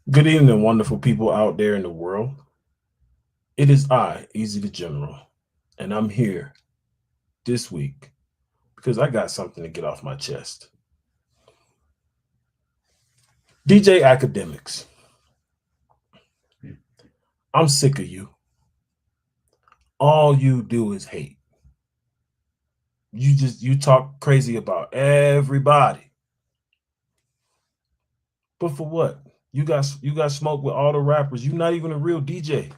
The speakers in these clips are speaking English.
Good evening, wonderful people out there in the world. It is I, Easy the General, and I'm here this week because I got something to get off my chest. DJ Academics, I'm sick of you. All you do is hate. You talk crazy about everybody. But for what? You got smoke with all the rappers. You're not even a real DJ.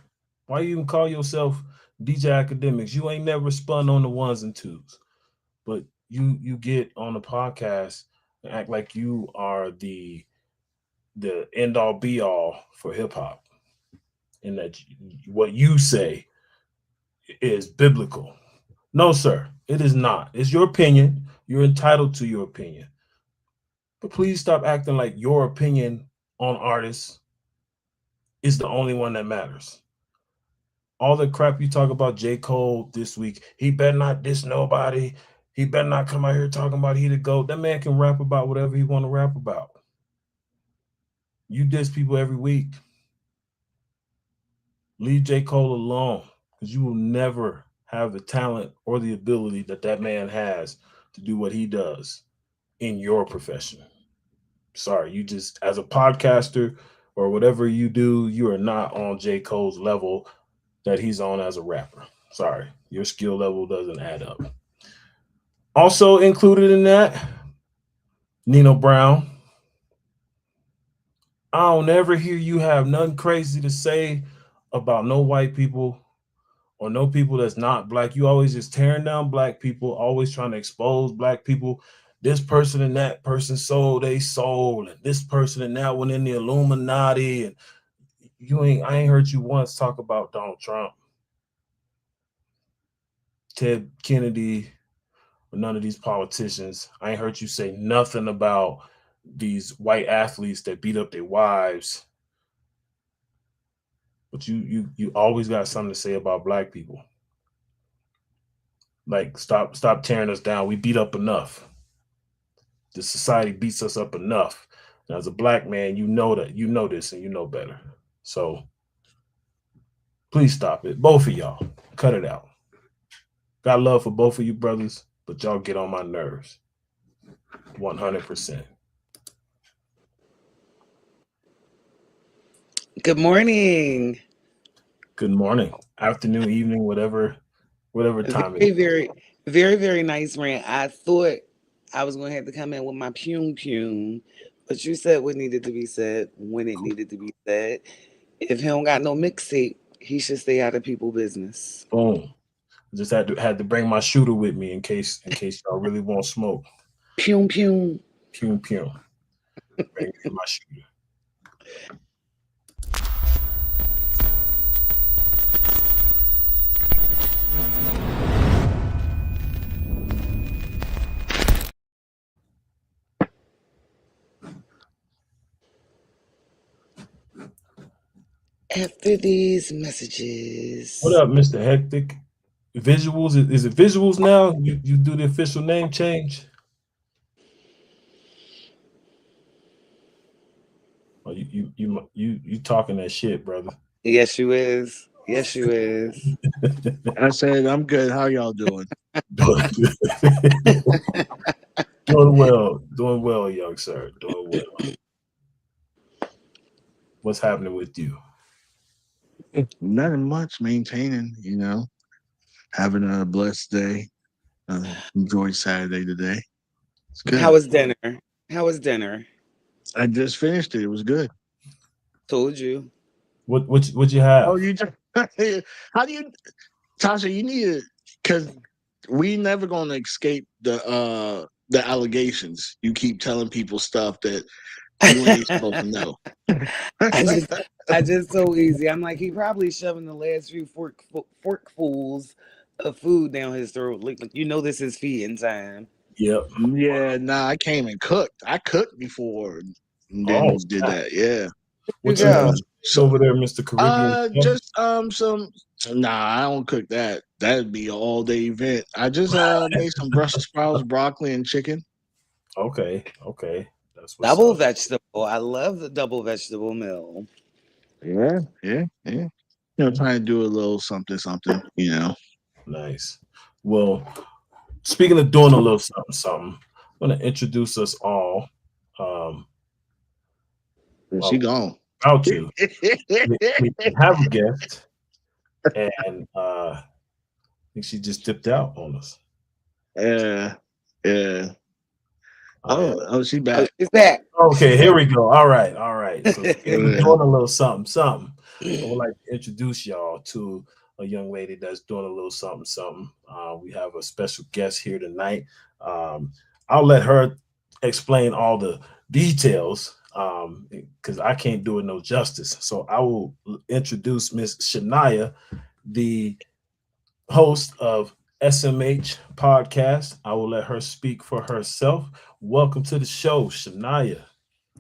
Why you even call yourself DJ Academics? You ain't never spun on the ones and twos. But you get on the podcast and act like you are the end all be all for hip hop, and that what you say is biblical. No, sir, it is not. It's your opinion. You're entitled to your opinion, but please stop acting like your opinion on artists is the only one that matters. All the crap you talk about J. Cole this week, he better not diss nobody. He better not come out here talking about he the GOAT. That man can rap about whatever he want to rap about. You diss people every week. Leave J. Cole alone because you will never have the talent or the ability that that man has to do what he does in your profession. Sorry, you just, as a podcaster or whatever you do, you are not on J. Cole's level that he's on as a rapper. Sorry, your skill level doesn't add up. Also included in that, Nino Brown. I don't ever hear you have nothing crazy to say about no white people or no people that's not black. You always just tearing down black people, always trying to expose black people. This person and that person sold they soul, and this person and that one in the Illuminati. And I ain't heard you once talk about Donald Trump, Ted Kennedy, or none of these politicians. I ain't heard you say nothing about these white athletes that beat up their wives. But you always got something to say about black people. Like stop tearing us down. We beat up enough. The society beats us up enough. And as a black man, you know that you know this and you know better. So please stop it. Both of y'all. Cut it out. Got love for both of you brothers, but y'all get on my nerves. 100%. Good morning. Good morning, afternoon, evening, whatever time it Very, is. very, very, very nice rant. I thought I was going to have to come in with my pum pum, but you said what needed to be said when it needed to be said. If he don't got no mixtape, he should stay out of people business. Boom. Just had to bring my shooter with me in case y'all really want smoke. Pum pum. Pew pew. Bring me my shooter. After these What messages. up, Mr. Hectic? Visuals is it visuals now? You do the official name change? Oh, you talking that shit, brother? Yes, you is. Yes, you is. I said, I'm good. How y'all doing? doing, doing well, young sir, doing well. What's happening with you? Nothing much. Maintaining, having a blessed day. Enjoyed Saturday today. It's How good. was dinner? How was dinner? I just finished it. It was good. Told you. What you Oh, have? you just, how do you, Tasha, you need to, because we never going to escape the allegations. You keep telling people stuff that you ain't supposed to know. I just, I just so easy. I'm like, he probably shoving the last few forkfuls of food down his throat. Like, you know, this is feeding time. Yep. Yeah, nah, I came and cooked. I cooked before and Oh, then did snap. that. Yeah. You What you Yeah. go. eat So over there, Mr. Caribbean Chef? just some nah, I don't cook that. That'd be an all day event. I just made some Brussels sprouts, broccoli, and chicken. Okay, okay. That's what's Double up. vegetable. I love the double vegetable meal. Yeah. Trying to do a little something, something. Nice. Well, speaking of doing a little something, something, I'm gonna introduce us all. Um, She well, gone. about to. We have a guest, and I think she just dipped out on us. Yeah, yeah. I Oh, she Oh, back. she's back. Okay, She's here back. we go. All right, all right. So speaking of Yeah. doing a little something, something, I would like to introduce y'all to a young lady that's doing a little something, something. We have a special guest here tonight. Um, I'll let her explain all the details because I can't do it no justice. So I will introduce Miss Shania, the host of SMH podcast. I will let her speak for herself. Welcome to the show, Shania.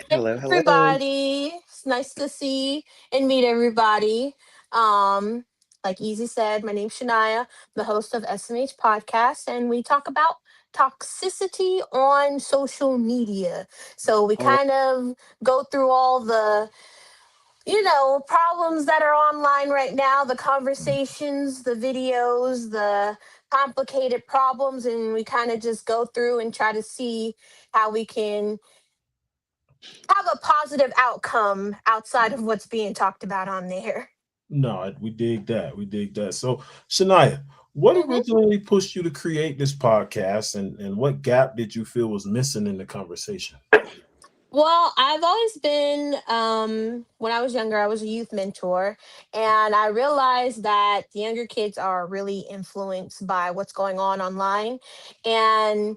Hey Hello, hello. everybody. It's nice to see and meet everybody. Um, like Easy said, my name's Shania, the host of SMH Podcast, and we talk about toxicity on social media. So we Oh, kind of go through all the, problems that are online right now, the conversations, the videos, the complicated problems, and we kind of just go through and try to see how we can have a positive outcome outside of what's being talked about on there. No, we dig that. We dig that. So, Shania, what hmm originally pushed you to create this podcast, and what gap did you feel was missing in the conversation? Well, I've always been, when I was younger, I was a youth mentor, and I realized that the younger kids are really influenced by what's going on online. And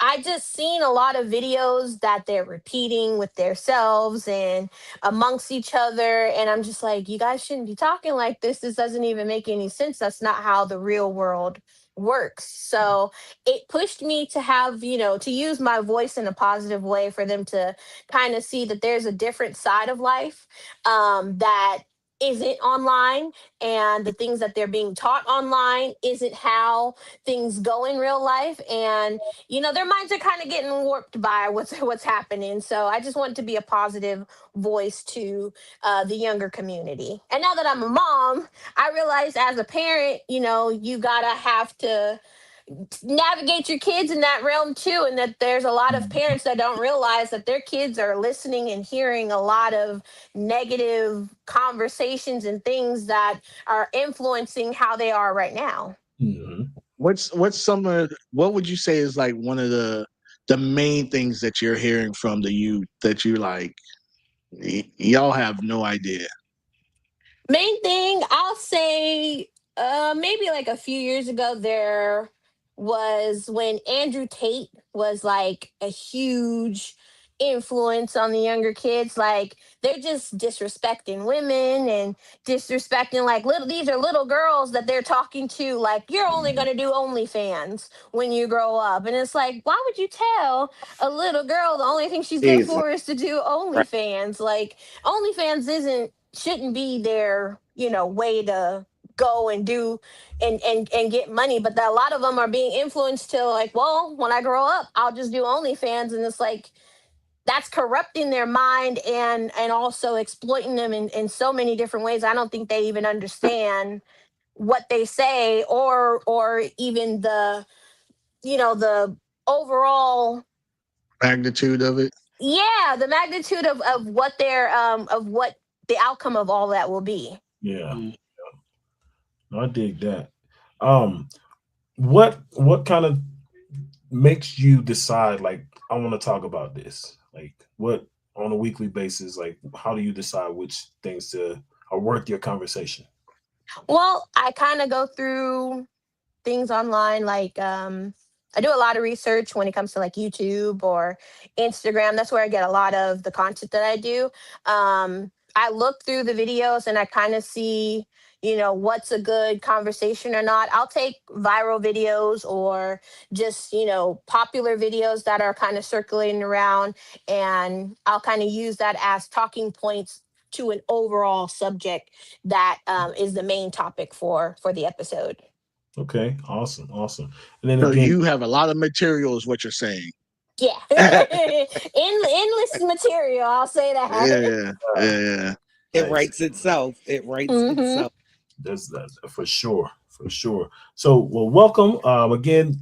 I just seen a lot of videos that they're repeating with themselves and amongst each other. And I'm just like, you guys shouldn't be talking like this. This doesn't even make any sense. That's not how the real world works. So it pushed me to have, to use my voice in a positive way for them to kind of see that there's a different side of life that isn't online, and the things that they're being taught online isn't how things go in real life. And their minds are kind of getting warped by what's happening. So I just want to be a positive voice to the younger community. And now that I'm a mom, I realize as a parent, you gotta have to navigate your kids in that realm too, and that there's a lot of parents that don't realize that their kids are listening and hearing a lot of negative conversations and things that are influencing how they are right now. Mhm. What's some of what would you say is like one of the main things that you're hearing from the youth that you like? Y'all have no idea. Main thing, I'll say, maybe like a few years ago, there was when Andrew Tate was like a huge influence on the younger kids. Like they're just disrespecting women and disrespecting like little, these are little girls that they're talking to, like, you're only gonna do OnlyFans when you grow up. And it's like, why would you tell a little girl the only thing she's good Jesus. for is to do Right. OnlyFans? Like OnlyFans isn't shouldn't be their way to go and do and get money, but that a lot of them are being influenced to like, well, when I grow up I'll just do OnlyFans. And it's like that's corrupting their mind and also exploiting them in so many different ways. I don't think they even understand what they say, or even the overall, Magnitude of it. yeah, the magnitude of what their of what the outcome of all that will be. Yeah, Mm. I dig that. Um, what kind of makes you decide like I want to talk about this? Like what on a weekly basis? Like how do you decide which things to are worth your conversation? Well, I kind of go through things online, like I do a lot of research when it comes to like YouTube or Instagram. That's where I get a lot of the content that I do. I look through the videos and I kind of see what's a good conversation or not. I'll take viral videos or just popular videos that are kind of circulating around, and I'll kind of use that as talking points to an overall subject that is the main topic for the episode. Okay, awesome, awesome. And then So again, you have a lot of material, is what you're saying. Yeah. Endless material, I'll say that. Yeah, yeah. It Nice. writes itself. It writes Hmm. itself. That's that for sure, for sure. So, well, welcome again.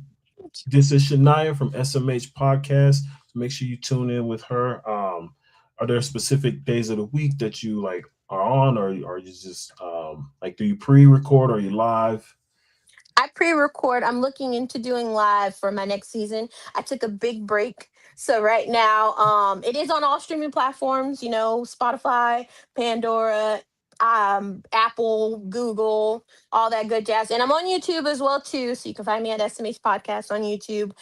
This is Shania from SMH Podcast. So make sure you tune in with her. Are there specific days of the week that you like are on, or are you just like do you pre-record or are you live? I pre-record. I'm looking into doing live for my next season. I took a big break. So right now, it is on all streaming platforms, Spotify, Pandora, Apple, Google, all that good jazz. And I'm on YouTube as well too. So you can find me at SMH Podcast on YouTube.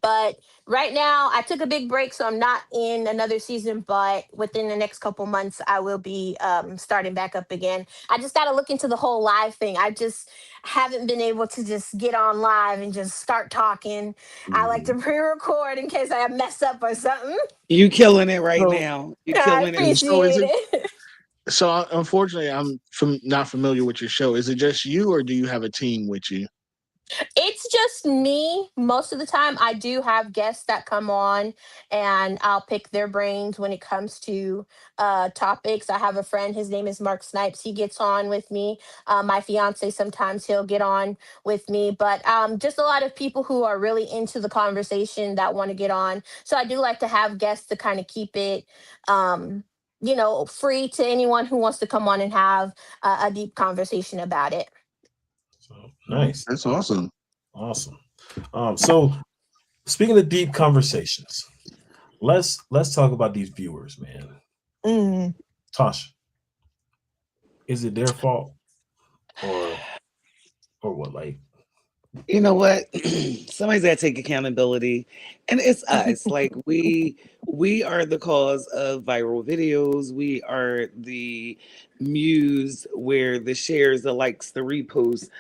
But right now I took a big break, so I'm not in another season, but within the next couple months I will be starting back up again. I just gotta look into the whole live thing. I just haven't been able to just get on live and just start talking. I like to Mhm. pre-record in case I mess up or something. You killing it right So, now. You I killing it. so is appreciate it? it. Unfortunately, I'm not familiar with your show. Is it just you, or do you have a team with you? It's just me most of the time. I do have guests that come on and I'll pick their brains when it comes to topics. I have a friend, his name is Mark Snipes. He gets on with me. My fiance, sometimes he'll get on with me, but just a lot of people who are really into the conversation that want to get on. So I do like to have guests to kind of keep it. Free to anyone who wants to come on and have a deep conversation about it. So nice, That's awesome. awesome. So speaking of deep conversations, let's talk about these viewers, man. Mm. Tasha, is it their fault or what? Like, You know what? Somebody's got to take accountability, and it's us. Like we are the cause of viral videos. We are the muse where the shares, the likes, the reposts,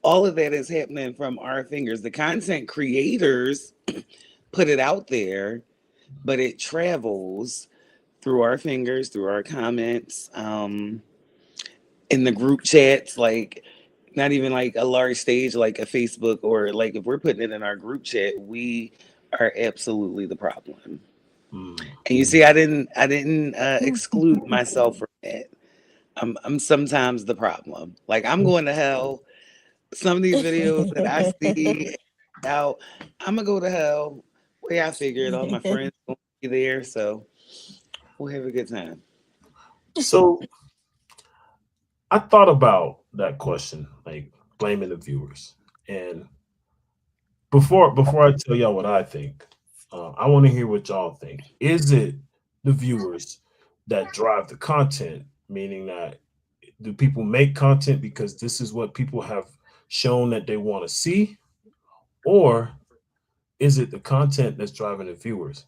all of that is happening from our fingers. The content creators put it out there, but it travels through our fingers, through our comments, in the group chats, like not even like a large stage like a Facebook, or like if we're putting it in our group chat, we are absolutely the problem. mm, And you see, I didn't exclude myself from that. I'm sometimes the problem. Like I'm going to hell. Some of these videos that I see out, I'm gonna go to hell. Way I figure it. All my friends gonna be there, so we'll have a good time. so I thought about that question, like blaming the viewers. And before I tell y'all what I think, I want to hear what y'all think. Is it the viewers that drive the content, meaning that do people make content because this is what people have shown that they want to see, or is it the content that's driving the viewers?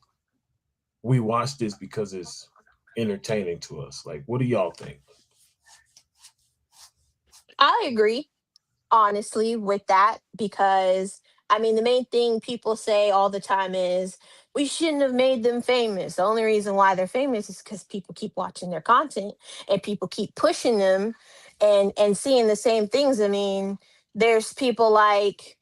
We watch this because it's entertaining to us. Like, what do y'all think? I agree, honestly, with that because I mean, the main thing people say all the time is we shouldn't have made them famous. The only reason why they're famous is because people keep watching their content and people keep pushing them and seeing the same things. I mean, there's people like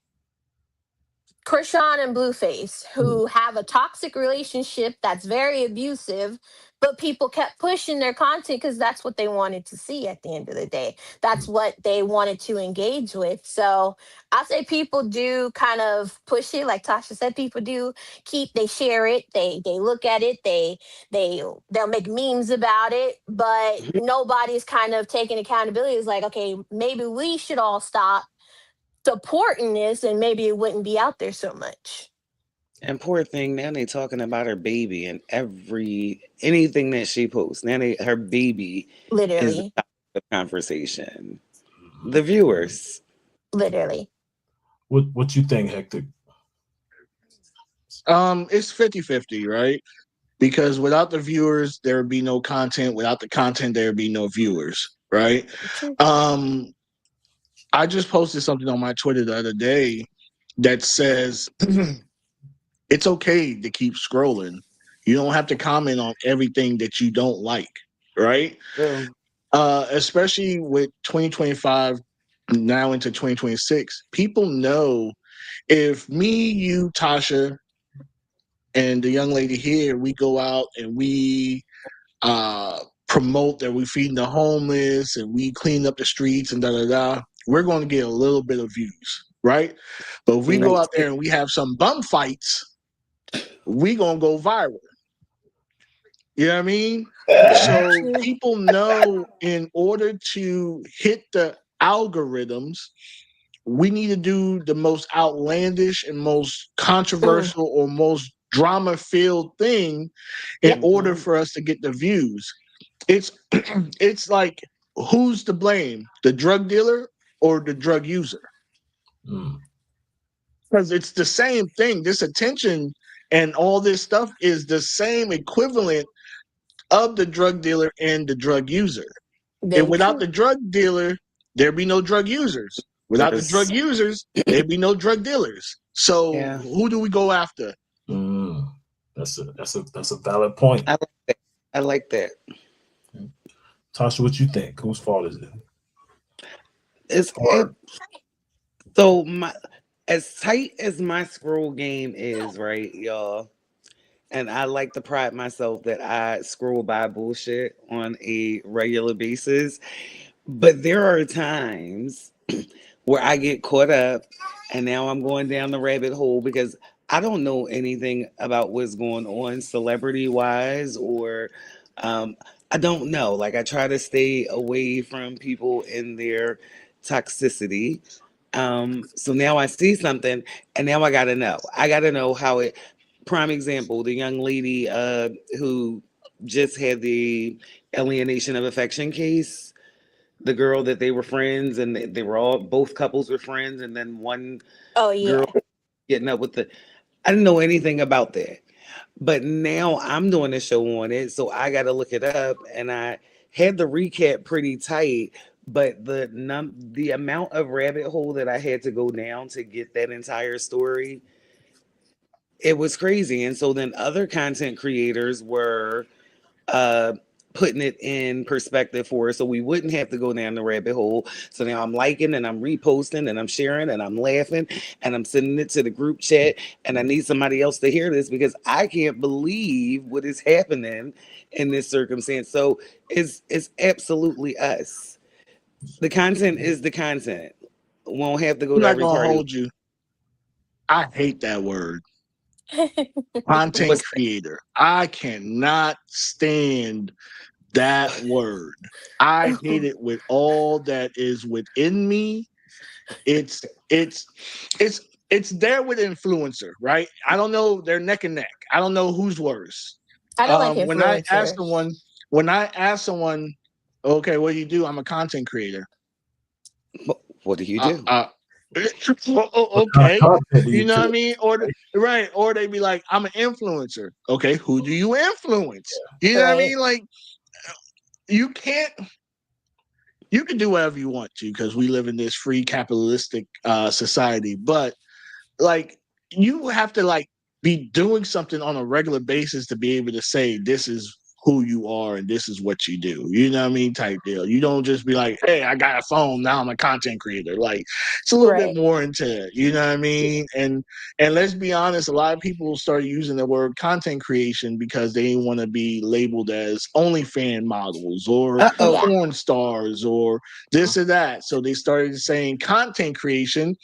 Krishan and Blueface, who have a toxic relationship that's very abusive, but people kept pushing their content because that's what they wanted to see at the end of the day. That's what they wanted to engage with. So I say people do kind of push it, like Tasha said. People do they share it, they look at it, they'll make memes about it, but nobody's kind of taking accountability. It's like, okay, maybe we should all stop supporting this and maybe it wouldn't be out there so much. And poor thing, now they talking about her baby and every anything that she posts. Now her baby is the Literally. topic of conversation. Mhm. The viewers. Literally. What you think, Hector? It's 50-50, right? Because without the viewers, there would be no content. Without the content, there would be no viewers, right? True. Um, I just posted something on my Twitter the other day that says it's okay to keep scrolling. You don't have to comment on everything that you don't like, right? True. Especially with 2025 now into 2026, people know if me, you, Tasha, and the young lady here, we go out and we promote that we feeding the homeless and we clean up the streets and da da da, we're going to get a little bit of views, right? But if we go out there and we have some bum fights, we going to go viral. You know what I mean? So people know in order to hit the algorithms, we need to do the most outlandish and most controversial or most drama-filled thing in order for us to get the views. It's it's like, who's to blame? The drug dealer or the drug user? Because it's the same thing. This attention and all this stuff is the same equivalent of the drug dealer and the drug user. And without the drug dealer, there'd be no drug users. Without the drug users, there'd be no drug dealers. So who do we go after? That's a valid point. I like that. Tasha, what you think? Whose fault is it? So as tight as my scroll game is, right, y'all, and I like to pride myself that I scroll by bullshit on a regular basis, but there are times where I get caught up and now I'm going down the rabbit hole because I don't know anything about what's going on celebrity wise, or I don't know. Like, I try to stay away from people in their toxicity. So now I see something and now I gotta know. I gotta know how it. Prime example, the young lady who just had the alienation of affection case. The girl that they were friends and they were all, both couples were friends, and then one girl getting up with the. I didn't know anything about that, but now I'm doing a show on it, so I got to look it up, and I had the recap pretty tight. But the amount of rabbit hole that I had to go down to get that entire story, it was crazy. And so then other content creators were uh putting it in perspective for us so we wouldn't have to go down the rabbit hole. So now I'm liking and I'm reposting and I'm sharing and I'm laughing and I'm sending it to the group chat, and I need somebody else to hear this because I can't believe what is happening in this circumstance. So it's absolutely us. The content is the content. Won't have to go I'm to not every gonna party. hold you. I hate that word. Content creator. I cannot stand that word. I hate it with all that is within me. It's it's there with influencer, right? I don't know, they're neck and neck. I don't know who's worse. I don't like When I ask influencers. someone, okay, what do you do? I'm a content creator. What do you do? Okay, you know what I Create? mean? Or they be like, I'm an influencer. Okay, who do you influence? You know what I Right. mean? Like, you can't. You can do whatever you want to because we live in this free capitalistic society, but like, you have to like be doing something on a regular basis to be able to say this is who you are and this is what you do. You know what I mean? Type deal. You don't just be like, hey, I got a phone, now I'm a content creator. Like, it's a little bit Right. more into it, you know what I mean? And let's be honest, a lot of people start using the word content creation because they want to be labeled as OnlyFans models or Uh-oh. Yeah. porn stars or this or that. So they started saying content creation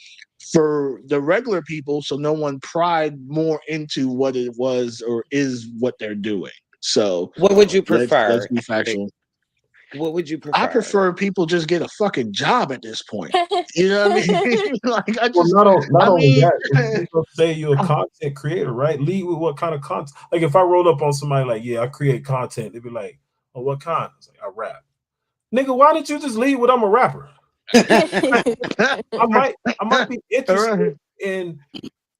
for the regular people, so no one pried more into what it was or is what they're doing. So What would you let's prefer? be factual. What would you I prefer? prefer people just get a fucking job at this point. You know what I mean? Like, Well, not I only mean, that, if you're gonna say you're a content creator, right? Lead with what kind of content. Like, if I rolled up on somebody like, yeah, I create content, they'd be like, oh, what kind? I was like, I rap. Nigga, why didn't you just lead with I'm a rapper? I might be interested in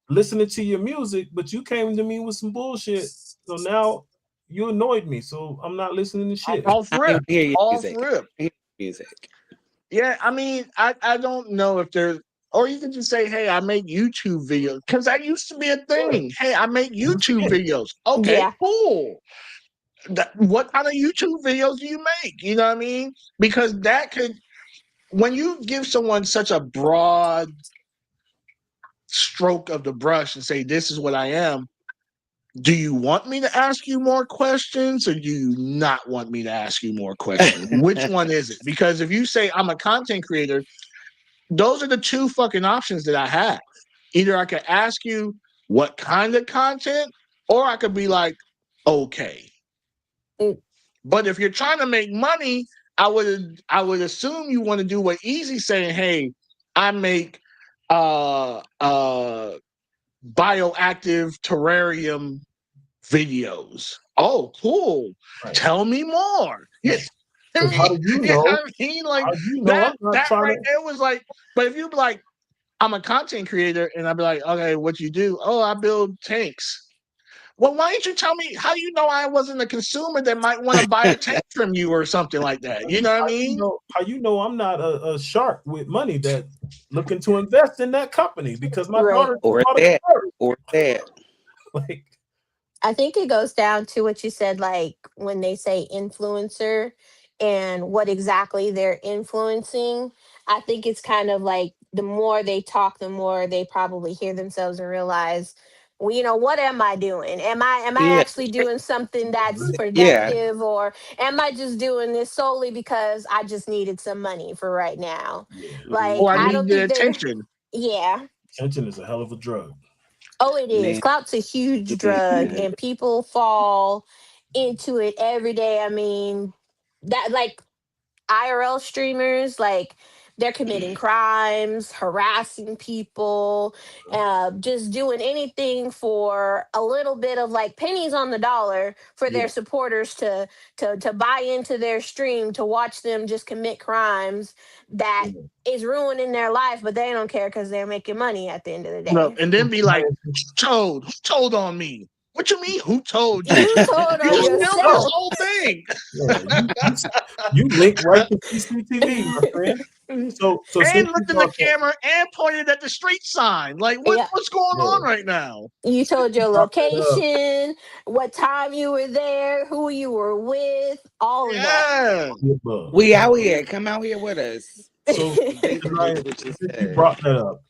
listening to your music, but you came to me with some bullshit. So now you annoyed me. So I'm not listening to shit. off I don't rip, hear your off music. rip. I hear your music. Yeah, I mean, I don't know if there's, or you can just say, hey, I make YouTube videos because that used to be a thing. Hey, I make YouTube videos. Okay, Yeah. cool. What kind of YouTube videos do you make? You know what I mean? Because that could, when you give someone such a broad stroke of the brush and say, this is what I am, do you want me to ask you more questions or do you not want me to ask you more questions? Which one is it? Because if you say I'm a content creator, those are the two fucking options that I have. Either I could ask you what kind of content, or I could be like, okay. Mm. But if you're trying to make money, I would assume you want to do what Easy saying, hey, I make uh bioactive terrarium videos. Oh, cool. Right. Tell me more. Yes. I Because how mean, do you you know know? what I mean? Like How do you know that I'm not that trying right to? there was like, but if you be like, I'm a content creator and I'd be like, okay, what you do? Oh, I build tanks. Well, why didn't you tell me? How do you know I wasn't a consumer that might want to buy a tank from you or something like that? You know what I mean? How you know I'm not a shark with money that looking to invest in that company because my Right. daughter just or bought a that, car. or that. Like, I think it goes down to what you said, like when they say influencer and what exactly they're influencing. I think it's kind of like the more they talk, the more they probably hear themselves and realize, well, what am I doing? Am I Yeah, actually doing something that's yeah. productive, or am I just doing this solely because I just needed some money for right now? yeah, Mhm. Like Or I I need don't the think they're attention. yeah. attention is a hell of a drug. Oh, it is. Man, Clout's a huge drug, man. and people fall into it every day. I mean, that like IRL streamers, like they're committing crimes, harassing people, just doing anything for a little bit of like pennies on the dollar for their Yeah, supporters to buy into their stream to watch them just commit crimes that yeah. is ruining their life, but they don't care because they're making money at the end of the No, day. and then be like, who told on me? What you mean? Who told you? You told You on just built this yourself. whole thing. Yeah, you link right to CCTV, my friend. So since And you looked in the brought that, camera and pointed at the street sign. Like, Yeah. what's going on yeah, right now? You since told you your brought that up, location, what time you were there, who you were with, all of that. Yeah. the above. We out here. Come out here with us. So, Basically, Janaya, what you since you said. brought that up,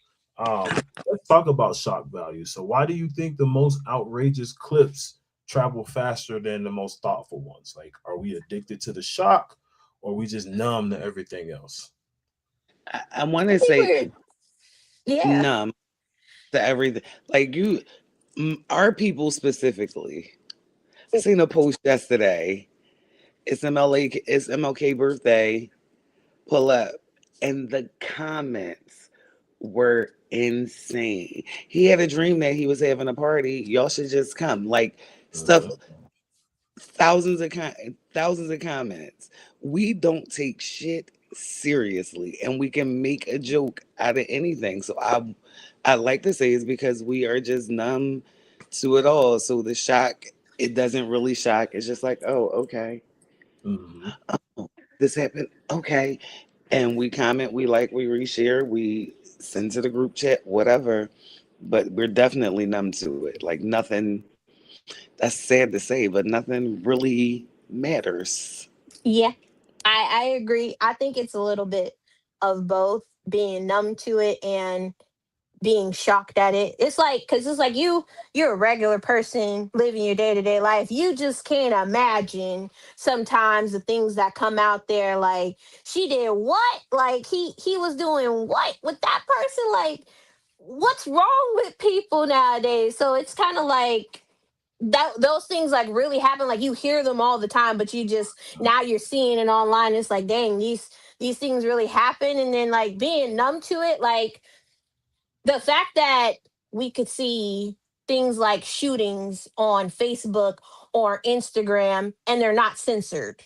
let's talk about shock value. So, why do you think the most outrageous clips travel faster than the most thoughtful ones? Like, are we addicted to the shock, or are we just numb to everything else? I want I to think say we're, yeah. numb to everything. Like our people specifically. I seen a post yesterday. It's MLK birthday. Pull up, and the comments were insane. He had a dream that he was having a party. Y'all should just come. Like stuff, Mhm. thousands of comments. We don't take shit seriously, and we can make a joke out of anything. So I like to say it's because we are just numb to it all. So the shock, it doesn't really shock. It's just like, oh, okay, Mhm. oh, this happened. Okay, and we comment, we like, we reshare, we send to the group chat, whatever. But we're definitely numb to it. Like nothing. That's sad to say, but nothing really matters. Yeah. I agree. I think it's a little bit of both, being numb to it and being shocked at it. It's like, because it's like you're a regular person living your day-to-day life. You just can't imagine sometimes the things that come out there, like she did what, like he was doing what with that person, like what's wrong with people nowadays? So it's kind of like that, those things like really happen, like you hear them all the time, but you just, now you're seeing it online. It's like, dang, these things really happen. And then like being numb to it, like the fact that we could see things like shootings on Facebook or Instagram and they're not censored.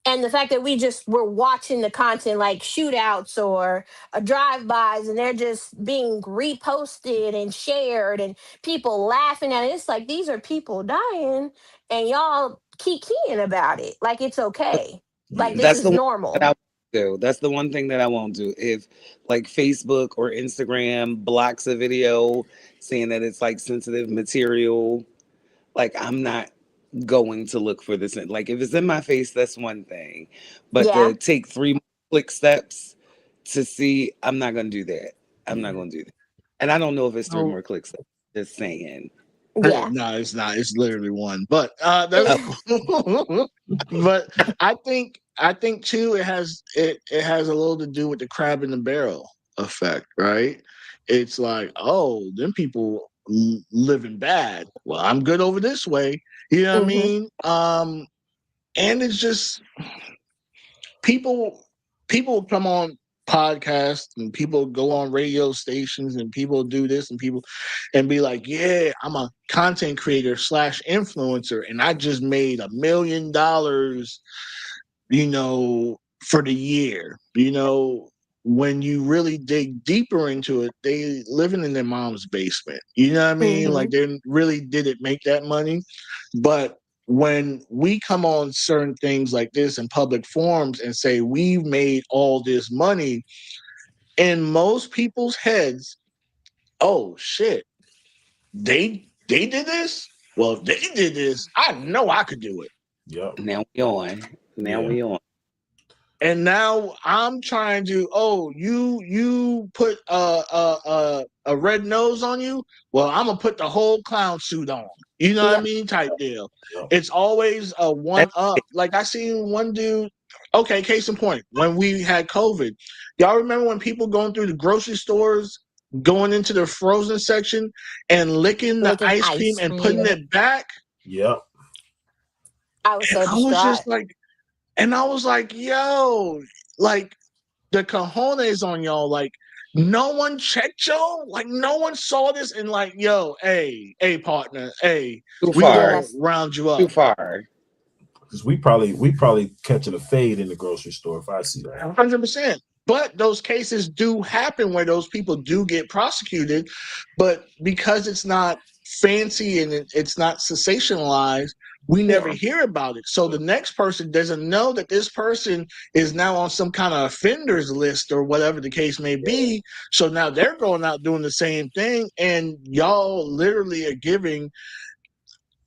And the fact that we just were watching the content like shootouts or drive-bys, and they're just being reposted and shared and people laughing at it. It's like these are people dying and y'all keep keying about it. Like it's okay. Like Yeah. this That's is the one that I normal. won't do. That's the one thing that I won't do. If like Facebook or Instagram blocks a video saying that it's like sensitive material, like I'm not going to look for this. Like if it's in my face, that's one thing. But Yeah. to take three more click steps to see, I'm not gonna do that. I'm not Yeah. gonna do that. And I don't know if it's three So more clicks. Just saying. Yeah. No, it's not. It's literally one. But that's Oh, cool. But I think too it has a little to do with the crab in the barrel effect, right? It's like, oh, them people living bad. Well, I'm good over this way. You know what I Mm-hmm. mean? And it's just people people come on podcasts and people go on radio stations and people do this and people and be like, yeah, I'm a content creator slash influencer and I just made $1 million, for the year. When you really dig deeper into it, they living in their mom's basement. You know what I mean? Mm-hmm. Like they really didn't make that money. But when we come on certain things like this in public forums and say we've made all this money, in most people's heads, oh shit, they did this? Well, if they did this, I know I could do it. Yep. now we on. Now Yeah. we on. And now I'm trying to. Oh, you put a red nose on you. Well, I'm gonna put the whole clown suit on. You know what I Yep. mean? Type deal. Yep. It's always a one That's up. Like I seen one dude. Okay, case in point. When we had COVID, y'all remember when people going through the grocery stores, going into the frozen section and licking the Licking ice cream ice and putting cream. it back? Yep. I was And so I was distraught. just like, yo, like the cojones on y'all. Like, no one checked y'all. Like, no one saw this and like, yo, hey, partner, hey, too we Yeah, gonna far. that's round you Too up. far. Because we probably catching a fade in the grocery store if I see that. 100%. But those cases do happen where those people do get prosecuted. But because it's not fancy and it's not sensationalized, we never yeah. hear about it. So the next person doesn't know that this person is now on some kind of offenders list or whatever the case may be. So now they're going out doing the same thing. And y'all literally are giving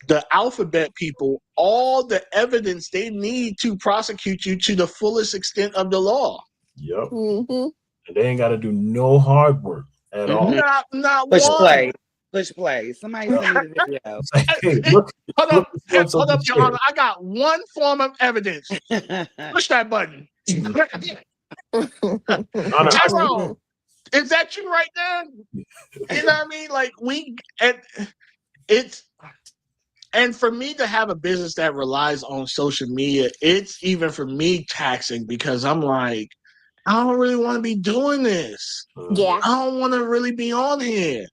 the alphabet people all the evidence they need to prosecute you to the fullest extent of the law. Yep. Mm-hmm. And they ain't got to do no hard work at Mm-mm. all. Not Push one. play. Push play. Somebody Yep. send me the video. It's like, hey, Hey, hold look up, at so and so hold up, just Your Honor. shared. I got one form of evidence. Push that button. Mhm. Honor, I see. Tyrone, is that you right there? You know what I mean? Like it's and for me to have a business that relies on social media, it's even for me taxing because I'm like, I don't really want to be doing this. Mhm. Yeah. I don't want to really be on here. I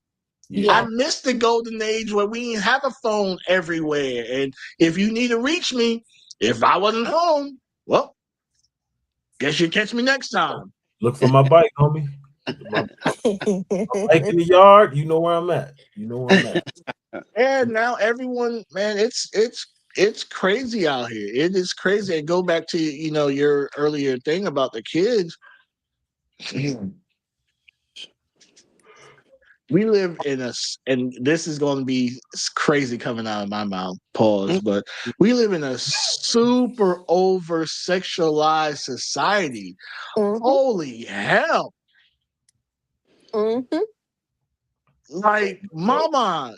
Yeah. Yeah. missed the golden age where we didn't have a phone everywhere. And if you need to reach me, if I wasn't home, well, guess you catch me next time. Look for my bike, homie. My bike in the yard. You know where I'm at. You know where I'm at. And now everyone, man, it's crazy out here. It is crazy. And go back to your earlier thing about the kids. We live and this is going to be crazy coming out of my mouth, pause, but we live in a super over sexualized society. Mm-hmm. Holy hell. Mm-hmm. Like, mama,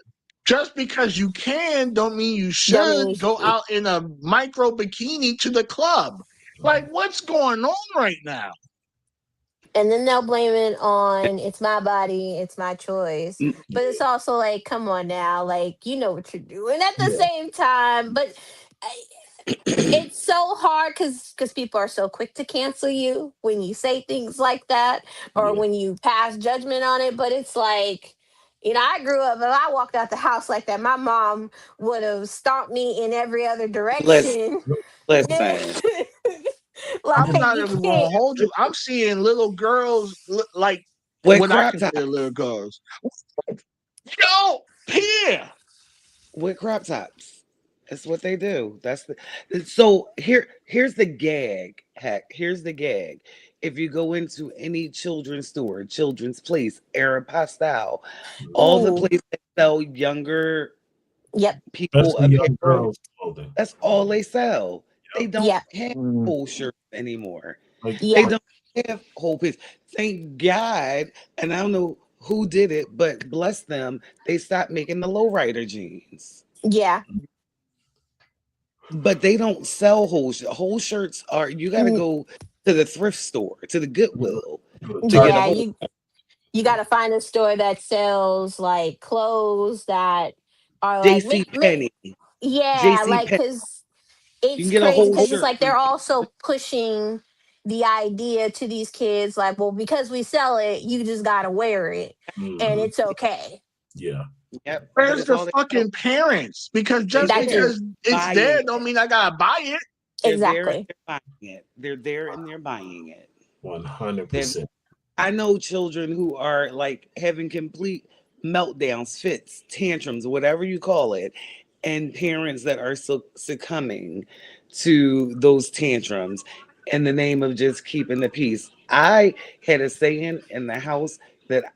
just because you can don't mean you Don't mean should go you out in a micro bikini to the club. Like, what's going on right now? and then they'll blame it on it's my body, it's my choice. But it's also like, come on now, like you know what you're doing at the Yeah. same time. But it's so hard because people are so quick to cancel you when you say things like that or Yeah. when you pass judgment on it. But it's like, I grew up, if I walked out the house like that, my mom would have stomped me in every other Listen, direction. listen. I'm Like, not you even can't. going to hold you. I'm seeing little girls like With what I crop consider tops. little girls. Yo, here. With crop tops. That's what they do. So here's the gag. Heck, here's the gag. If you go into any children's store, children's place, Aeropostale, all the Ooh, places that sell younger yep, people Especially young apparel, girls clothing. that's all they sell. They don't yep, have Mm. whole shirts anymore. Like They yeah. like don't have whole pieces. Thank God. And I don't know who did it, but bless them, they stopped making the lowrider jeans. Yeah. But they don't sell whole shirts. Are you got to Mm, go to the thrift store, to the You Goodwill, go to to get a Target. yeah, whole. you got to find a store that sells like clothes that are like JC Penney, yeah, JC like Penney. cuz You can it's get a crazy whole because it's shirt like from. they're also pushing the idea to these kids like, well, because we sell it, you just got to wear it and Hmm. it's okay. Yeah. Yep, but Where's it's the all they sell. fucking parents? Because They just That there too. because it's buying there don't it. mean I gotta buy it. They're there and Exactly. they're buying it. They're there and they're buying it. One hundred They're percent. I know children who are like having complete meltdowns, fits, tantrums, whatever you call it, and parents that are succumbing to those tantrums in the name of just keeping the peace. I had a saying in the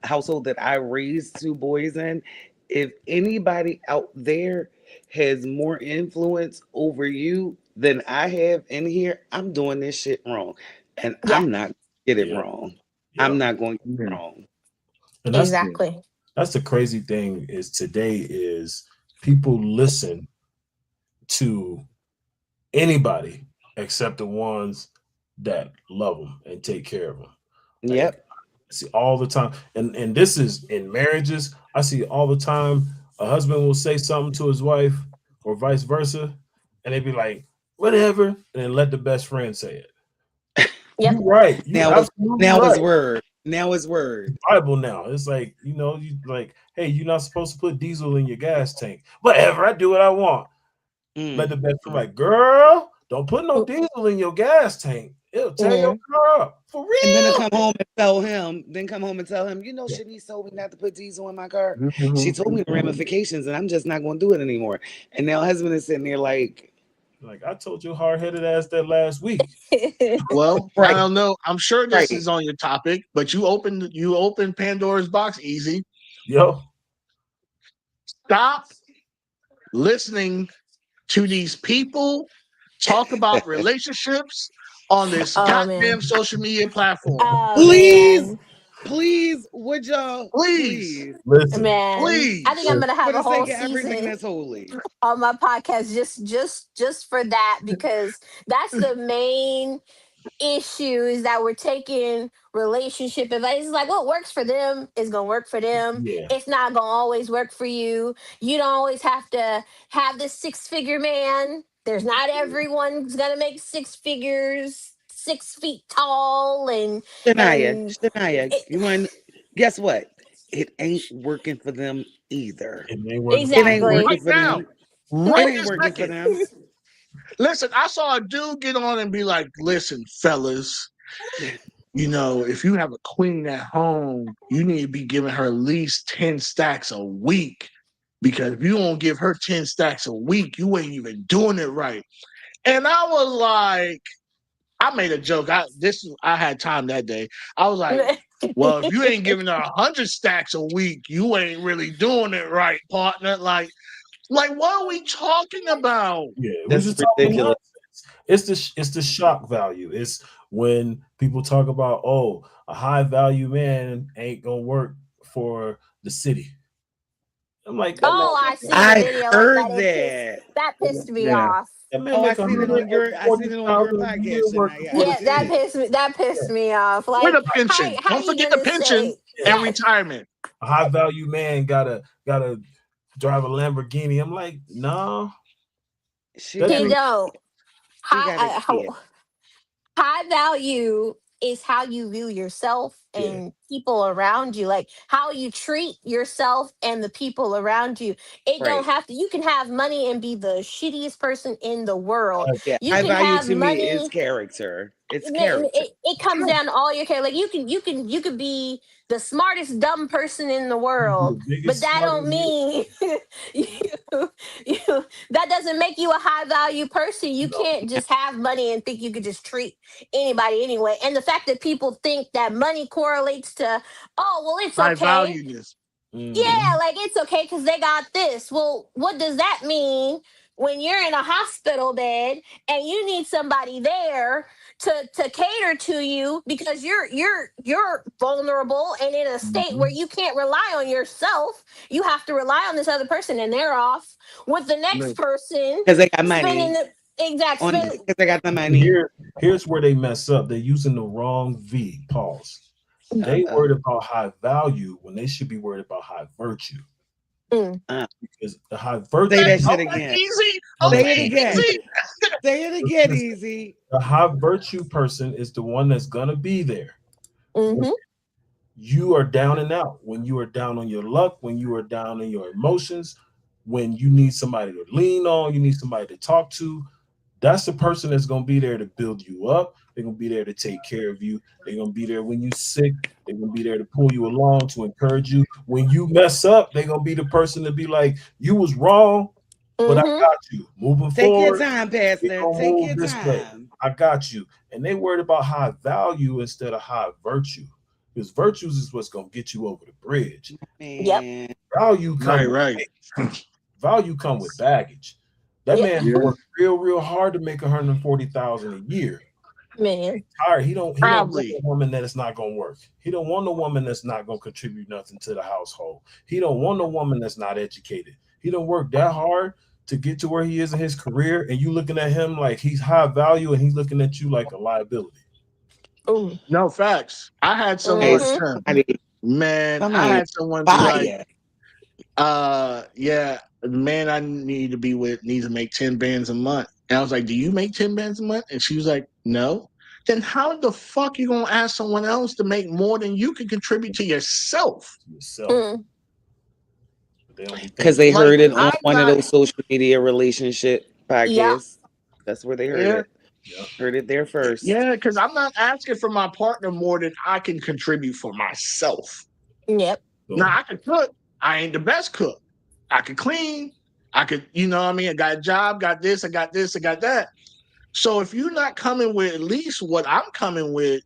household that I raised two boys in. If anybody out there has more influence over you than I have in here, I'm doing this shit wrong. And Yeah, I'm not get it Yeah. wrong. I'm Yeah. not going to get it Yeah. wrong. And Yeah. that's the crazy thing is today is people listen to anybody except the ones that love them and take care of them. Like Yep. I see all the time, and this is in marriages. I see all the time. A husband will say something to his wife, or vice versa, and they be like, "Whatever," and then let the best friend say it. yep. You right. You Now is absolutely now is right. word. Now is word. Bible now. It's like, you like, hey, you're not supposed to put diesel in your gas tank. Whatever, I do what I want. Let Mm, the best friend mm. like, girl, don't put no diesel in your gas tank. It'll tear your Mm, car up. For And then to real. come home and tell him, Shanice told me not to put diesel in my car. She told me the ramifications, and I'm just not going to do it anymore. And now husband is sitting there like, Like I told your hard headed ass that last week. Well, I right, don't know. I'm sure this right. is on your topic, but you opened Pandora's box easy. Yo, Stop listening to these people talk about relationships on this oh goddamn man. social media platform. Oh Please, man. please, would y'all, Please, please, listen, Man, I think I'm please. gonna for have the a whole sake of everything season that's holy. on my podcast just for that because that's the main issues that we're taking relationship advice. It's like what works for them is gonna work for them. yeah, It's not gonna always work for you. You don't always have to have this six-figure man. There's not everyone's gonna make six figures, 6 feet tall, and Shania, it, you want? Guess what? It ain't working for them either. it ain't working for It them. ain't exactly. working Right for now, them. It right ain't this working for second. them. Listen, I saw a dude get on and be like, listen, fellas, if you have a queen at home, you need to be giving her at least 10 stacks a week. Because if you don't give her 10 stacks a week, you ain't even doing it right. And I was like, I made a joke. I had time that day. I was like, well, if you ain't giving her 100 stacks a week, you ain't really doing it right, partner. Like what are we talking about? Yeah, we That's just talking ridiculous. nonsense. It's the shock value. It's when people talk about, oh, a high value man ain't gonna work for the city. I'm like, Oh, I seen a I video like that. heard that. That pissed me Yeah. off. that man Oh, make I seen it on your 140,000 a year podcast, working Shania. I for the Yeah, did. that pissed me off. With Like a pension. how Don't you forget the gonna pension say yeah. and yes? retirement. A high value man gotta drive a Lamborghini. I'm like, no, She that got He a dude, don't. she got a kid. High value is how you view yourself yeah, and people around you, like how you treat yourself and the people around you. It don't Right. have to, you can have money and be the shittiest person in the world. Yeah. You High can value have to me is money. character. It's character. It comes down to all your care. Like you could be the smartest dumb person in the you be world, the but biggest that smart don't idiot. mean you, you that doesn't make you a high value person. You No, can't just have money and think you could just treat anybody anyway. And the fact that people think that money correlates to, oh well, it's High okay. valueness. Yeah, hmm like it's okay because they got this. Well, what does that mean when you're in a hospital bed and you need somebody there to cater to you because you're vulnerable and in a state where Mhm. you can't rely on yourself. You have to rely on this other person, and they're off with the next Look, person Because they got spending money. the exact On spend. because they got the And money. here's where they mess up. They're using the wrong V. Pause. They Uh-oh. worried about high value when they should be worried about high virtue. Mm, Uh, Because the high say virtue, that shit okay, again. easy. hold Say it Okay, again. easy. Say it again, on. Easy. The high virtue person is the one that's gonna be there when mm-hmm, you are down and out, when you are down on your luck, when you are down in your emotions, when you need somebody to lean on, you need somebody to talk to. That's the person that's gonna be there to build you up. They're gonna be there to take care of you. They're gonna be there when you're sick. They're gonna be there to pull you along, to encourage you. When you mess up, they're gonna be the person to be like, "You was wrong, but I mm-hmm. got you. Moving Take your forward, time, we're Pastor. gonna Take move your this way. time. I got you." And they worried about high value instead of high virtue, because virtues is what's gonna get you over the bridge. Yep, Man. Value come Right, with right. value come with baggage. That yep, man Yeah, worked real hard to make 140,000 a year. man. Tired. He don't want probably. a woman that is not gonna work. He don't want a woman that's not gonna contribute nothing to the household. He don't want a woman that's not educated. He don't work that hard to get to where he is in his career, and you looking at him like he's high value, and he's looking at you like a liability. Mm, No facts. I had Hey, someone, mm-hmm, somebody, man, come I on. had someone be like, Fire. yeah, the man I need to be with needs to make 10 bands a month. And I was like, do you make 10 bands a month? And she was like, no. Then how the fuck you gonna ask someone else to make more than you can contribute to yourself? Yourself, mm. but they don't be Because thinking. they Like, heard it on I'm one of not, those social media relationship Yep, podcasts. That's where they heard yeah, it. Yeah, Heard it there first. yeah, because I'm not asking for my partner more than I can contribute for myself. yep. Now so I can cook. I ain't the best cook. I can clean. I could, you know what I mean? I got a job, got this, I got this, I got that. So if you're not coming with at least what I'm coming with,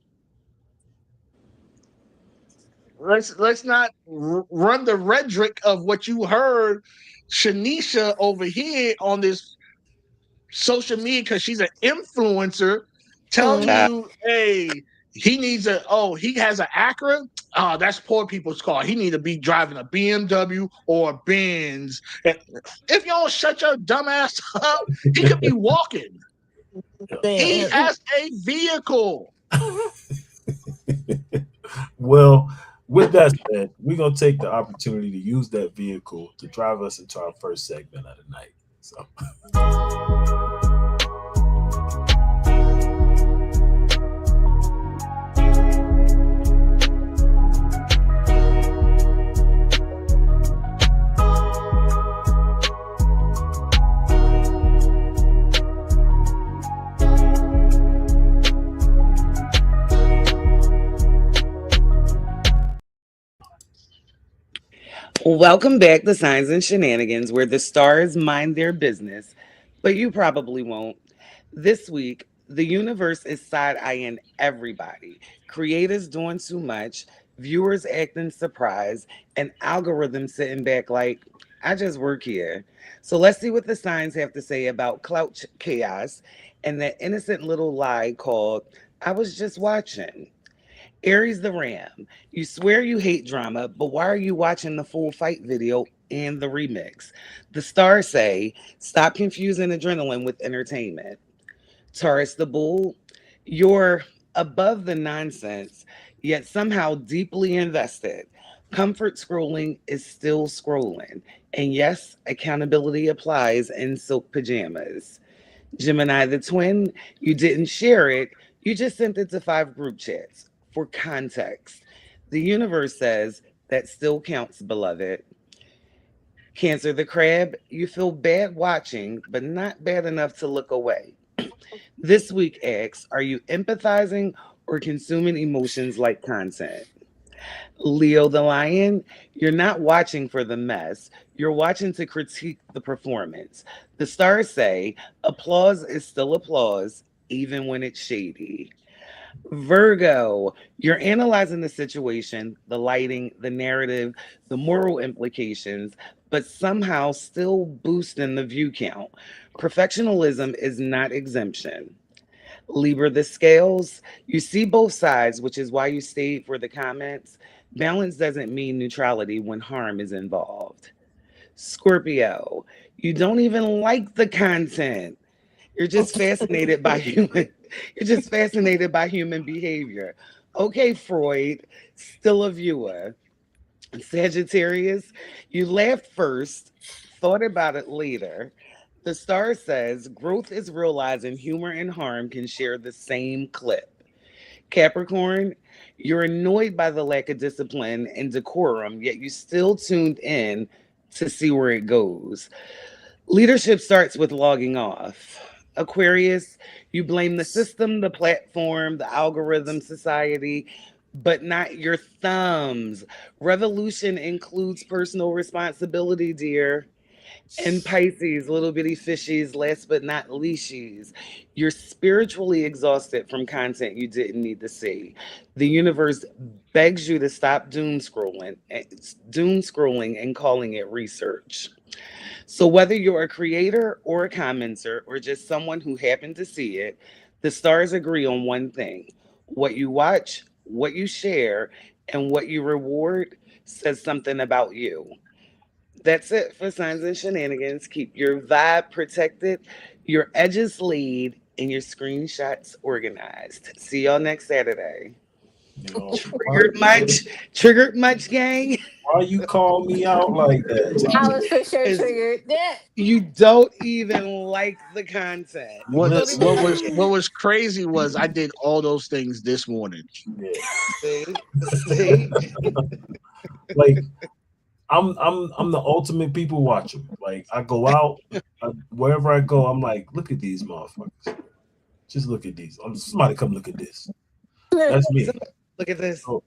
let's not run the rhetoric of what you heard Shanisha over here on this social media because she's an influencer telling Mm-hmm. Child. you, hey, he has an Acura. Oh, that's poor people's car. He need to be driving a BMW or a Benz. And if you don't shut your dumb ass up, he could be walking. He Man. has a vehicle. well, with that said, we're gonna take the opportunity to use that vehicle to drive us into our first segment of the night. So Welcome back to Signs and Shenanigans, where the stars mind their business, but you probably won't. This week, the universe is side eyeing everybody. Creators doing too much, viewers acting surprised, and algorithms sitting back like, I just work here. So let's see what the signs have to say about clout chaos and that innocent little lie called, I was just watching. Aries the Ram, you swear you hate drama, but why are you watching the full fight video and the remix? The stars say, stop confusing adrenaline with entertainment. Taurus the Bull, you're above the nonsense, yet somehow deeply invested. Comfort scrolling is still scrolling. And yes, accountability applies in silk pajamas. Gemini the twin, you didn't share it, you just sent it to 5 group chats. For context, the universe says that still counts, beloved. Cancer the crab, you feel bad watching, but not bad enough to look away. This week asks, are you empathizing or consuming emotions like content? Leo the lion, you're not watching for the mess. You're watching to critique the performance. The stars say applause is still applause, even when it's shady. Virgo, you're analyzing the situation, the lighting, the narrative, the moral implications, but somehow still boosting the view count. Perfectionism is not exemption. Libra, the scales, you see both sides, which is why you stayed for the comments. Balance doesn't mean neutrality when harm is involved. Scorpio, you don't even like the content. You're just fascinated by human. You're just fascinated by human behavior. Okay, Freud, still a viewer. Sagittarius, you laughed first, thought about it later. The star says growth is realizing humor and harm can share the same clip. Capricorn, you're annoyed by the lack of discipline and decorum, yet you still tuned in to see where it goes. Leadership starts with logging off. Aquarius, you blame the system, the platform, the algorithm, society, but not your thumbs. Revolution includes personal responsibility, dear. And Pisces, little bitty fishies, last but not leashies. You're spiritually exhausted from content you didn't need to see. The universe begs you to stop doom scrolling and calling it research. So, whether you're a creator or a commenter or just someone who happened to see it, the stars agree on one thing: what you watch, what you share, and what you reward says something about you. That's it for Signs and Shenanigans. Keep your vibe protected, your edges laid, and your screenshots organized. See y'all next Saturday. You know, Triggered much? Triggered much, gang? why you call me out like that, I Tasha? was for sure 'Cause triggered. Yeah. you don't even like the content. You What don't Listen, even what like was it. what was crazy was I did all those things this morning. yeah. See? See? Like I'm the ultimate people watcher. Like I go out, wherever I go, I'm like, look at these motherfuckers. Just look at these. Somebody come look at this. That's me. Somebody, look at this. So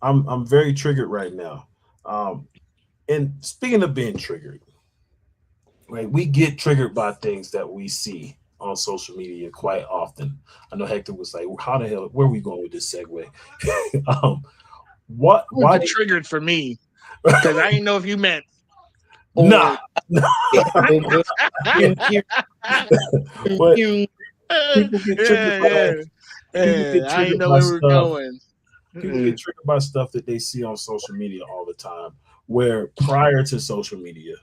I'm very triggered right now. Um, and speaking of being triggered, right? We get triggered by things that we see on social media quite often. I know Hector was like, "How the hell? Where are we going with this segue?" um, what? It was Why? a triggered for me because I didn't know if you meant Nah. or Yeah, oh, good. Pew, pew, pew, But pew. people get triggered yeah, by yeah. people get Yeah, I didn't triggered know by where we were stuff. going. People get triggered by stuff that they see on social media all the time. Where prior to social media,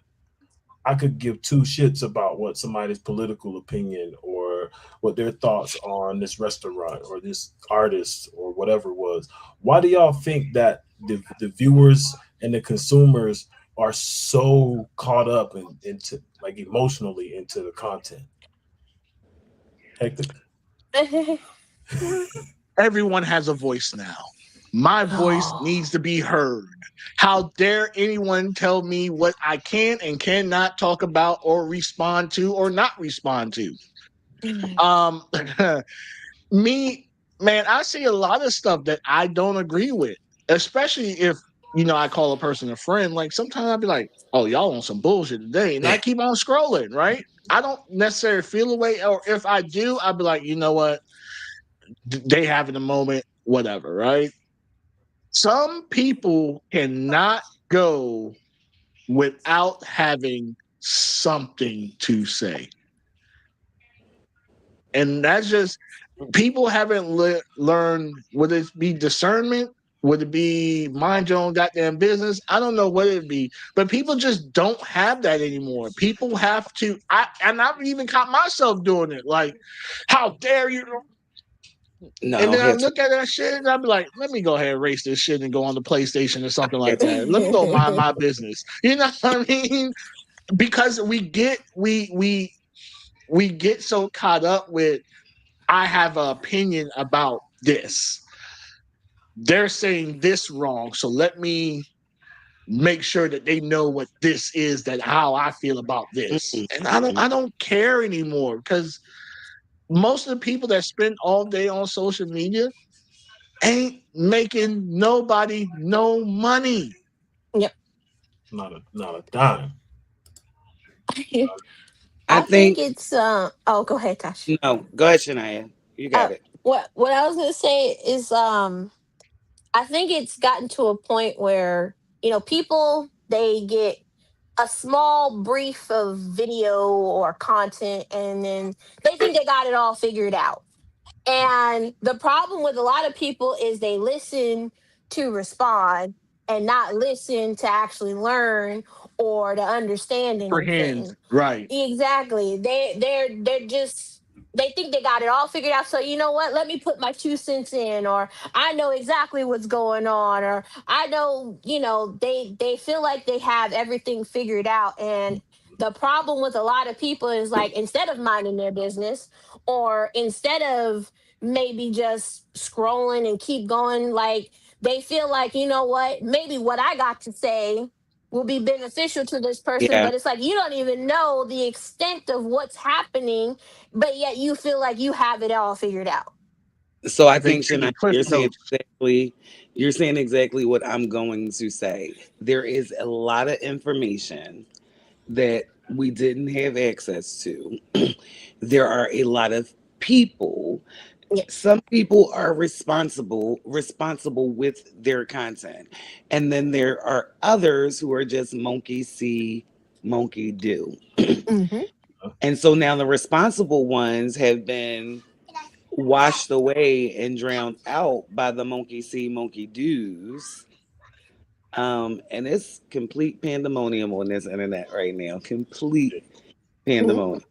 I could give two shits about what somebody's political opinion or what their thoughts on this restaurant or this artist or whatever it was. Why do y'all think that the viewers and the consumers are so caught up into like emotionally into the content? Hector? Everyone has a voice now. My voice needs to be heard. How dare anyone tell me what I can and cannot talk about or respond to or not respond to? Um, me, man, I see a lot of stuff that I don't agree with, especially if I call a person a friend. Like sometimes I'll be like, "Oh, y'all on some bullshit today," and I keep on scrolling. Right? I don't necessarily feel a way, or if I do, I'll be like, you know what? They having a moment, whatever. Right? Some people cannot go without having something to say. And that's just people haven't learned, would it be discernment? Would it be mind your own goddamn business? I don't know what it'd be, but people just don't have that anymore. People have to, and I've even caught myself doing it. Like, how dare you? And No, then I had to. look at that shit and I'd be like, let me go ahead and erase this shit and go on the PlayStation or something like Had to. that. Let me go mind my business. You know what I mean? Because we get so caught up with I have an opinion about this. They're saying this wrong, so let me make sure that they know what this is, that how I feel about this. And I don't care anymore because most of the people that spend all day on social media ain't making nobody no money. Yep. Not a dime. I I think think, it's oh, go ahead, Tash. no, go ahead, Shania. You Uh, got it. what I was gonna say is I think it's gotten to a point where, people they get a small brief of video or content, and then they think they got it all figured out. And the problem with a lot of people is they listen to respond and not listen to actually learn or to understand For hands, anything. right? Exactly. They're just, they think they got it all figured out. So you know what? Let me put my 2 cents in, or I know exactly what's going on, or I know, they feel like they have everything figured out. And the problem with a lot of people is, like, instead of minding their business, or instead of maybe just scrolling and keep going, like, they feel like, you know what, maybe what I got to say will be beneficial to this person, Yeah. but it's like you don't even know the extent of what's happening, but yet you feel like you have it all figured out. So I They think taking Shania, cliff notes. you're saying exactly what I'm going to say. There is a lot of information that we didn't have access to. There are a lot of people. Yes. Some people are responsible with their content. And then there are others who are just monkey see, monkey do. Hmm. And so now the responsible ones have been washed away and drowned out by the monkey see, monkey do's. And it's complete pandemonium on this internet right now. Complete pandemonium.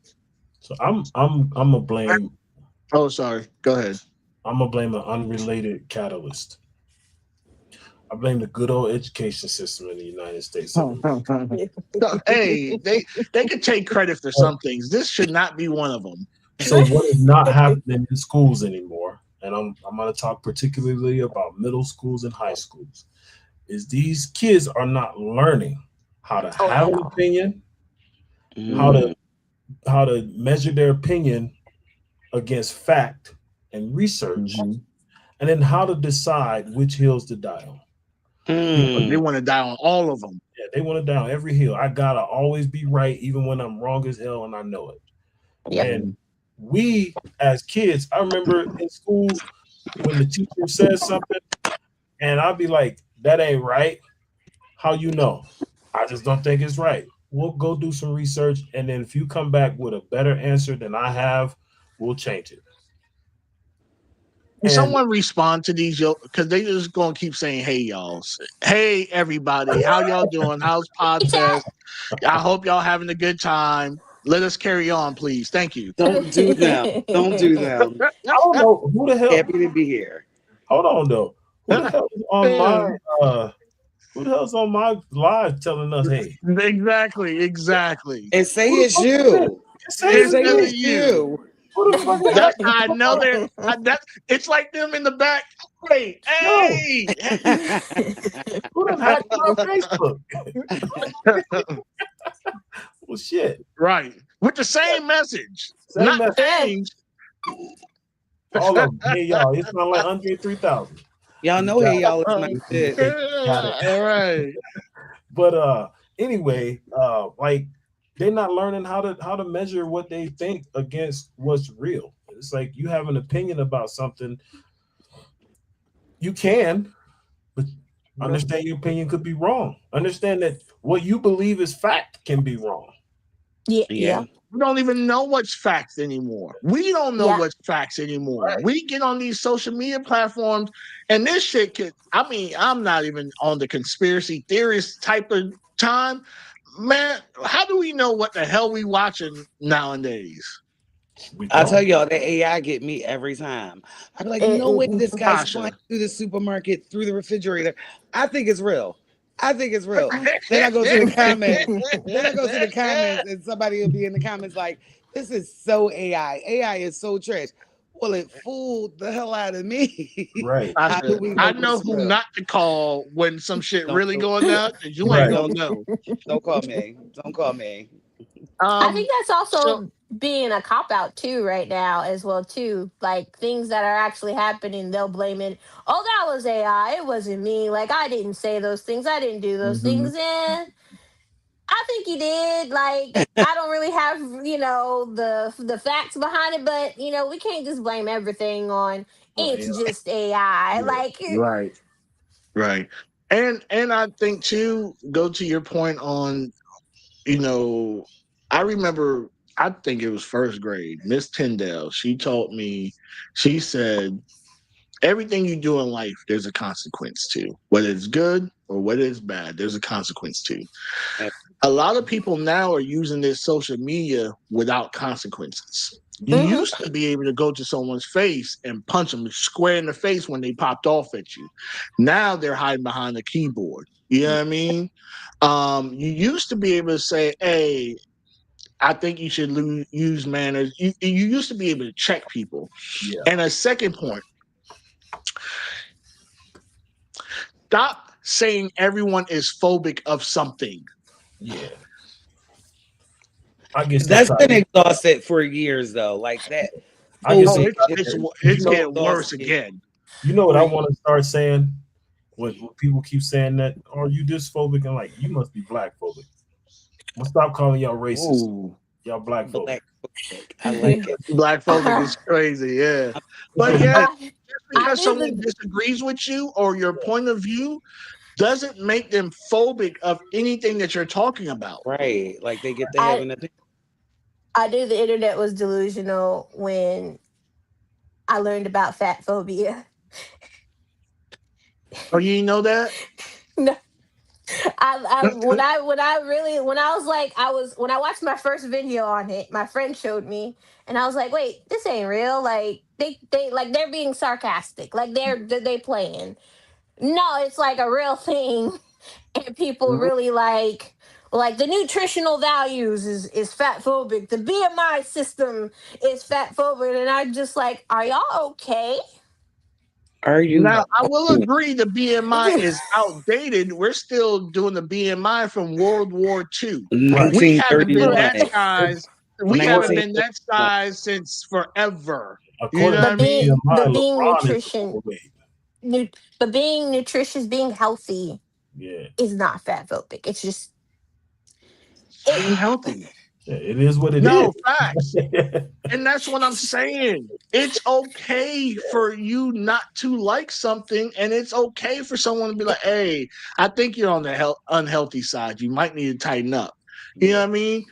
So I'm gonna blame Oh, sorry. Go ahead. an unrelated catalyst. I blame the good old education system in the United States of America. So, hey, they could take credit for some things. This should not be one of them. So what is not happening in schools anymore, and I'm going to talk particularly about middle schools and high schools, is these kids are not learning how to Oh, have at an all. opinion, how Hmm. to Mm, measure their opinion against fact and research, Mhm. and then how to decide which hills to die on. You know, They mm. want to die on all of them. yeah, they want to die on every hill. I gotta always be right, even when I'm wrong as hell, and I know it. Yep. And we, as kids, I remember in school when the teacher says something, and I'll be like, "That ain't right." How you know? I just don't think it's right. We'll go do some research, and then if you come back with a better answer than I have, we'll change it. Can And someone respond to these? Because they just gonna keep saying, "Hey, y'all. Hey, everybody. How y'all doing? How's Hey, podcast? I hope y'all having a good time. Let us carry on, please. Thank you." Don't do them. Don't do them. I don't know who the hell. Happy to be here. Hold on though. Who the hell is on my uh? Who the hell's on my live telling us, "Hey, Exactly, exactly. And say who the it's fuck is that? you. Just say And It's it's say me. really it's you. you. Who the fuck is that? That's how I know they're. That it's like them in the back. Hey, Yo, hey. who done hacked my Facebook? Well, shit. Right, with the same message, Same not message. Yeah. changed. All of them. Hey, y'all. It's not like Andre 3000. Y'all You know, hey, got y'all, it's my it. shit. Got it. All right. But anyway, like they're not learning how to measure what they think against what's real. It's like you have an opinion about something, you can, but understand your opinion could be wrong. Understand that what you believe is fact can be wrong. Yeah. Yeah. Yeah. We don't even know what's facts anymore. We don't know Yeah. what's facts anymore. Right. We get on these social media platforms and this shit could, I mean, I'm not even on the conspiracy theorist type of time. Man, how do we know what the hell we watching nowadays? We I tell don't. y'all that AI get me every time. I be like, no way Mm, this guy's flying Tasha. through the supermarket, through the refrigerator. I think it's real. I think it's real. Then I go to the comments. Then I go to the comments and somebody will be in the comments like, this is so AI. AI is so trash. Well, it fooled the hell out of me. Right. How do Tasha, we I know know it's who real? not to call when some shit Don't really do going down, because you ain't Right. gonna don't know. don't call me. Don't call me. I think that's So also being a cop out too right now as well too. Like things that are actually happening, they'll blame it. Oh, that was AI. It wasn't me. Like I didn't say those things. I didn't do those mhm. things. Eh, I think he did. Like, I don't really have, the facts behind it, but we can't just blame everything on Oh, it's yeah. just AI. Yeah. Like, Right. Right. And I think too, go to your point on, you know, I remember, I think it was first grade, Miss Tyndale, she taught me, she said, everything you do in life, there's a consequence to. Whether it's good or whether it's bad, there's a consequence to. A lot of people now are using this social media without consequences. You mhm. used to be able to go to someone's face and punch them square in the face when they popped off at you. Now they're hiding behind the keyboard. You know what I mean? You used to be able to say, "Hey, I think you should use manners." You used to be able to check people. Yeah. And a second point, stop saying everyone is phobic of something. Yeah. I get so That's tired. been exhausted for years, though. Like that I get Oh, so phobic it's is it's tired. You it's know, getting worse exhausted again. you know what for I years. want to start saying when people keep saying that, are you dysphobic? And like, you must be black phobic. I'm gonna stop calling y'all racist. Ooh. Y'all black phobic. Black phobic. I like it. Black phobic is crazy, yeah. But Because yet, I, just I because do someone the disagrees with you or your point of view doesn't make them phobic of anything that you're talking about. Right. Like they get to have I an opinion. I knew the internet was delusional when I learned about fat phobia. Oh, you didn't know that? No, when I was like I was when I watched my first video on it, my friend showed me, and I was like, wait, this ain't real. Like they like they're being sarcastic. Like they playing. No, it's like a real thing, and people Mhm. really like the nutritional values is fat phobic. The BMI system is fat phobic, and I'm just like, are y'all okay? Are you Now, I will cool? agree the BMI is outdated. We're still doing the BMI from World War II. right, We haven't been according, $1931. that size. We haven't according, been that 1931. size since forever. You know according what to I but being mean? BMI, but being LeBron is nutrition overweight. nu- but being nutritious, being healthy Yeah, is not fat phobic. It's just it. Being healthy. yeah, it is what it is. No, facts. And that's what I'm saying. It's okay for you not to like something, and it's okay for someone to be like, "Hey, I think you're on the unhealthy side. You might need to tighten up." You know Yeah, what I mean?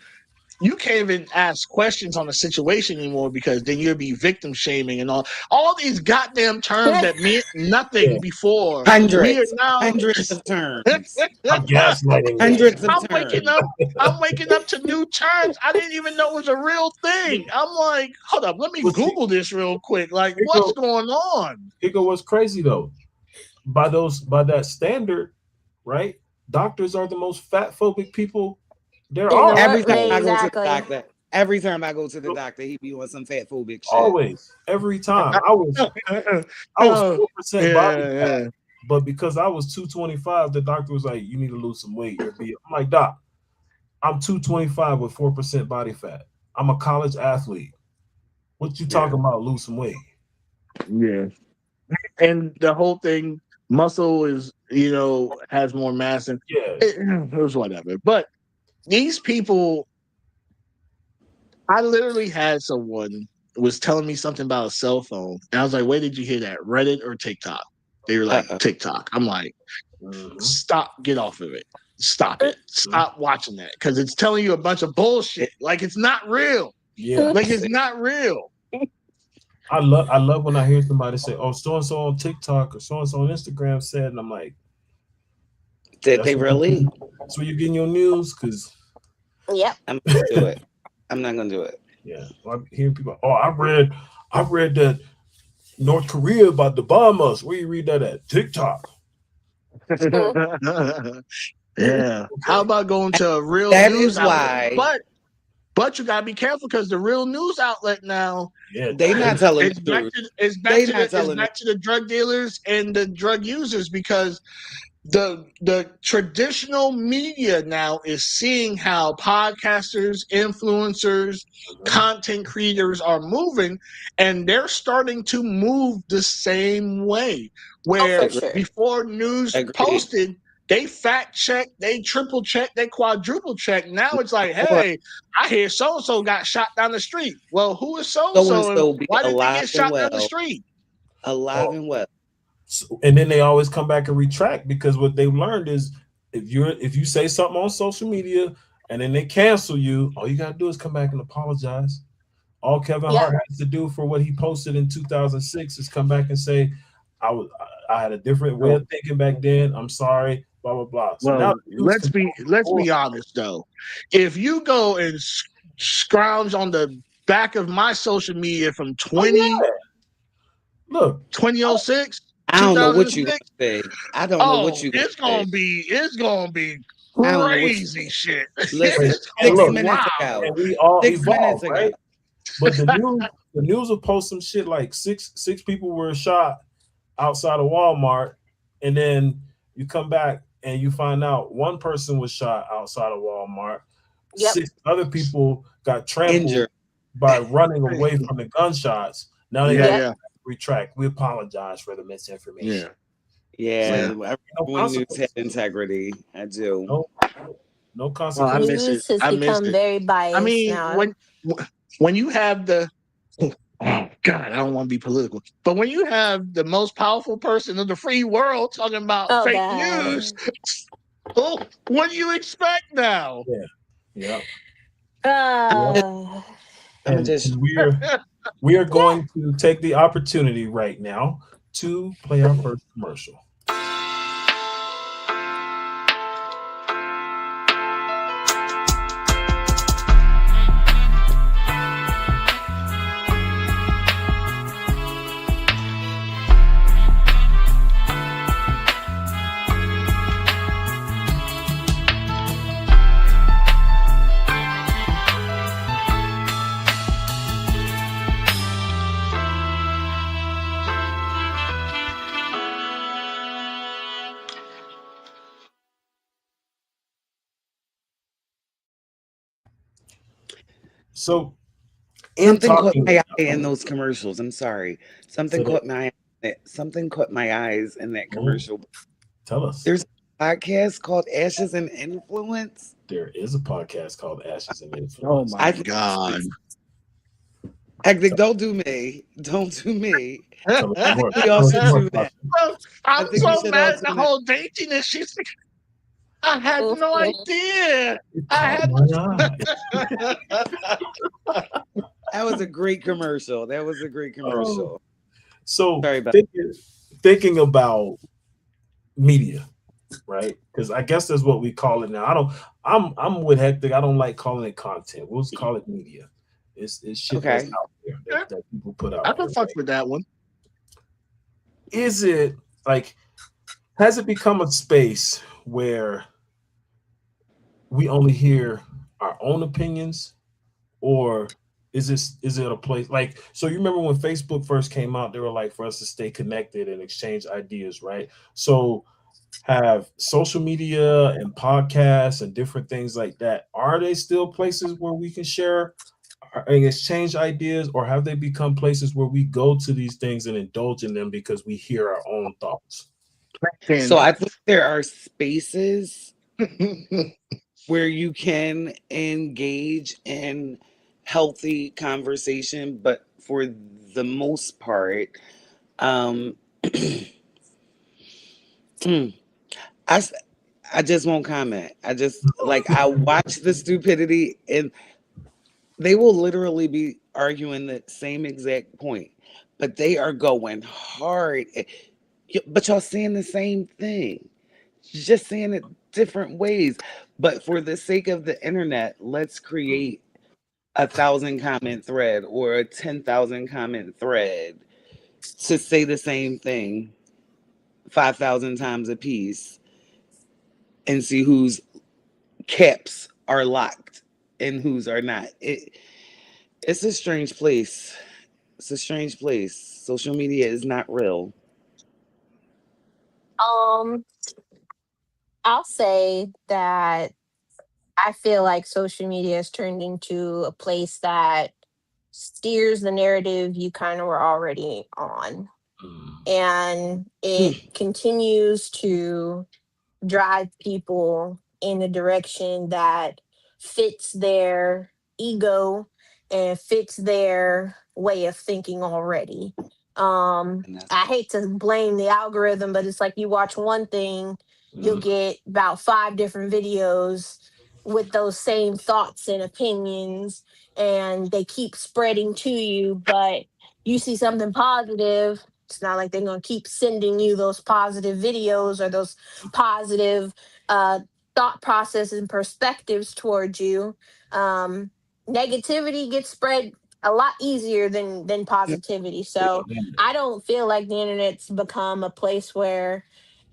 You can't even ask questions on the situation anymore because then you'll be victim shaming and all these goddamn terms that meant yeah. nothing before. We are Hundreds. now. Hundreds of terms. I'm gaslighting you. Hundreds of I'm terms. waking up. I'm waking up to new terms I didn't even know was a real thing. I'm like, hold up, let me But see, Google this real quick. Like, here what's go, going on? here go what's crazy though. By that standard, right? Doctors are the most fat phobic people there In the are. Every work, time I go to the exactly. doctor, he be on some fat phobic shit. Always, every time. I was Oh, 4% body fat, yeah, but because I was 225, the doctor was like, "You need to lose some weight." I'm like, "Doc, I'm 225 with 4% body fat. I'm a college athlete. What you yeah, talking about? Lose some weight?" yeah. And the whole thing, muscle is, has more mass, and Yeah, it was whatever. But these people, I literally had someone was telling me something about a cell phone, and I was like, "Where did you hear that? Reddit or TikTok?" They were like, Uh-uh. "TikTok." I'm like, hmm "Stop! Get off of it! Stop Mm, it! Stop watching that because it's telling you a bunch of bullshit. Like it's not real. yeah. Like it's not real." I love when I hear somebody say, "Oh, so and so on TikTok or so and so on Instagram said," and I'm like, Did "That's they where you really? that's where you're getting your news." Because yep. I'm not gonna do it. I'm not gonna do it. yeah, I'm hearing people. Oh, I read that North Korea about to bomb us. Where you read that at? TikTok. Mm. Yeah. How Okay. about going to a real That news is outlet? why But you gotta be careful because the real news outlet now Yeah. they not telling the truth. They not it's telling the back to the drug dealers and the drug users because the traditional media now is seeing how podcasters, influencers, Mhm. content creators are moving, and they're starting to move the same way. Oh, for Where agree. sure. before news Agreed. posted, They fact check, they triple check, they quadruple check. Now it's like, Or hey, I hear so and so got shot down the street. Well, who is so and so and so, and so be why did they alive get and shot down the well. street? Alive Oh, and well. and then they always come back and retract because what they've learned is if you say something on social media and then they cancel you, all you gotta do is come back and apologize. All Kevin Yep. Hart has to do for what he posted in 2006 is come back and say, I was I had a different way Oh, of thinking back then. I'm sorry, blah blah blah. So well, now the news can go let's forward. be honest though. If you go and scrounge on the back of my social media from Oh yeah, look, 2006, I don't know what you gonna 2006, say. I don't know what oh, you gonna say. it's gonna be I don't know what you crazy shit. wait, listen. It's and gonna Six be look, minutes wild. ago. and we all 6 minutes evolve, ago. right? But the news will post some shit like six people were shot outside of Walmart, and then you come back and you find out one person was shot outside of Walmart, Yep. six other people got trampled Injured. by running away from the gunshots. Now they Yeah, got to Yep. yeah, retract. We apologize for the yeah, misinformation. It's Yeah, like yeah. I no when news had consequences. integrity. I do. No, no Oh, I consequences. miss it. News has I miss become it. very I biased mean, now. when you have the oh God, I don't want to be political, but when you have the most powerful person in the free world talking about Oh fake news, God. oh, what do you expect now? Yeah, yeah, I'm yeah. just, Uh, I'm And just we are yeah. going to take the opportunity right now to play our first commercial. So, in something caught talking my eye in about, those commercials. I'm sorry. so Something that, caught my something caught my eyes in that mhm, commercial. tell us, There's a podcast called Ashes and Influence. there is a podcast called Ashes and Oh Influence. my I think God. hectic, Tell, don't do me. Don't do me. tell us I think more. we all Tell us should more tune about in. it. I I'm think we so should all mad at the tune in. whole datiness. She's like, I had no Mhm. idea. It I caught had. my eye. That was a great commercial. That was a great Oh, commercial. so Sorry about thinking about media, right? Because I guess that's what we call it now. I don't. I'm with Hectic. I don't like calling it content. We'll just call it media. It's shit that's okay. out there that people put I out can there, fuck right? with that one. Is it like has it become a space where we only hear our own opinions, or is it a place like so you remember when Facebook first came out, they were like for us to stay connected and exchange ideas, right? So have social media and podcasts and different things like that, are they still places where we can share and exchange ideas, or have they become places where we go to these things and indulge in them because we hear our own thoughts? So Can I think there are spaces where you can engage in healthy conversation, but for the most part, um, I, s- I just won't comment. I just like I watch the stupidity, and they will literally be arguing the same exact point, but they are going hard. But y'all saying the same thing, just saying it different ways. But for the sake of the internet, let's create 1,000 comment thread or a 10,000 comment thread to say the same thing 5,000 times a piece and see whose caps are locked and whose are not. It's a strange place. It's a strange place. Social media is not real. Um, I'll say that I feel like social media has turned into a place that steers the narrative you kind of were already on. Mm. And Hmm. it continues to drive people in a direction that fits their ego and fits their way of thinking already. And that's I hate to blame the algorithm, but it's like you watch one thing, you'll Mm, get about five different videos with those same thoughts and opinions, and they keep spreading to you. But you see something positive, it's not like they're going to keep sending you those positive videos or those positive uh, thought processes and perspectives towards you. Um, Negativity gets spread a lot easier than positivity. true. So I don't feel like the internet's become a place where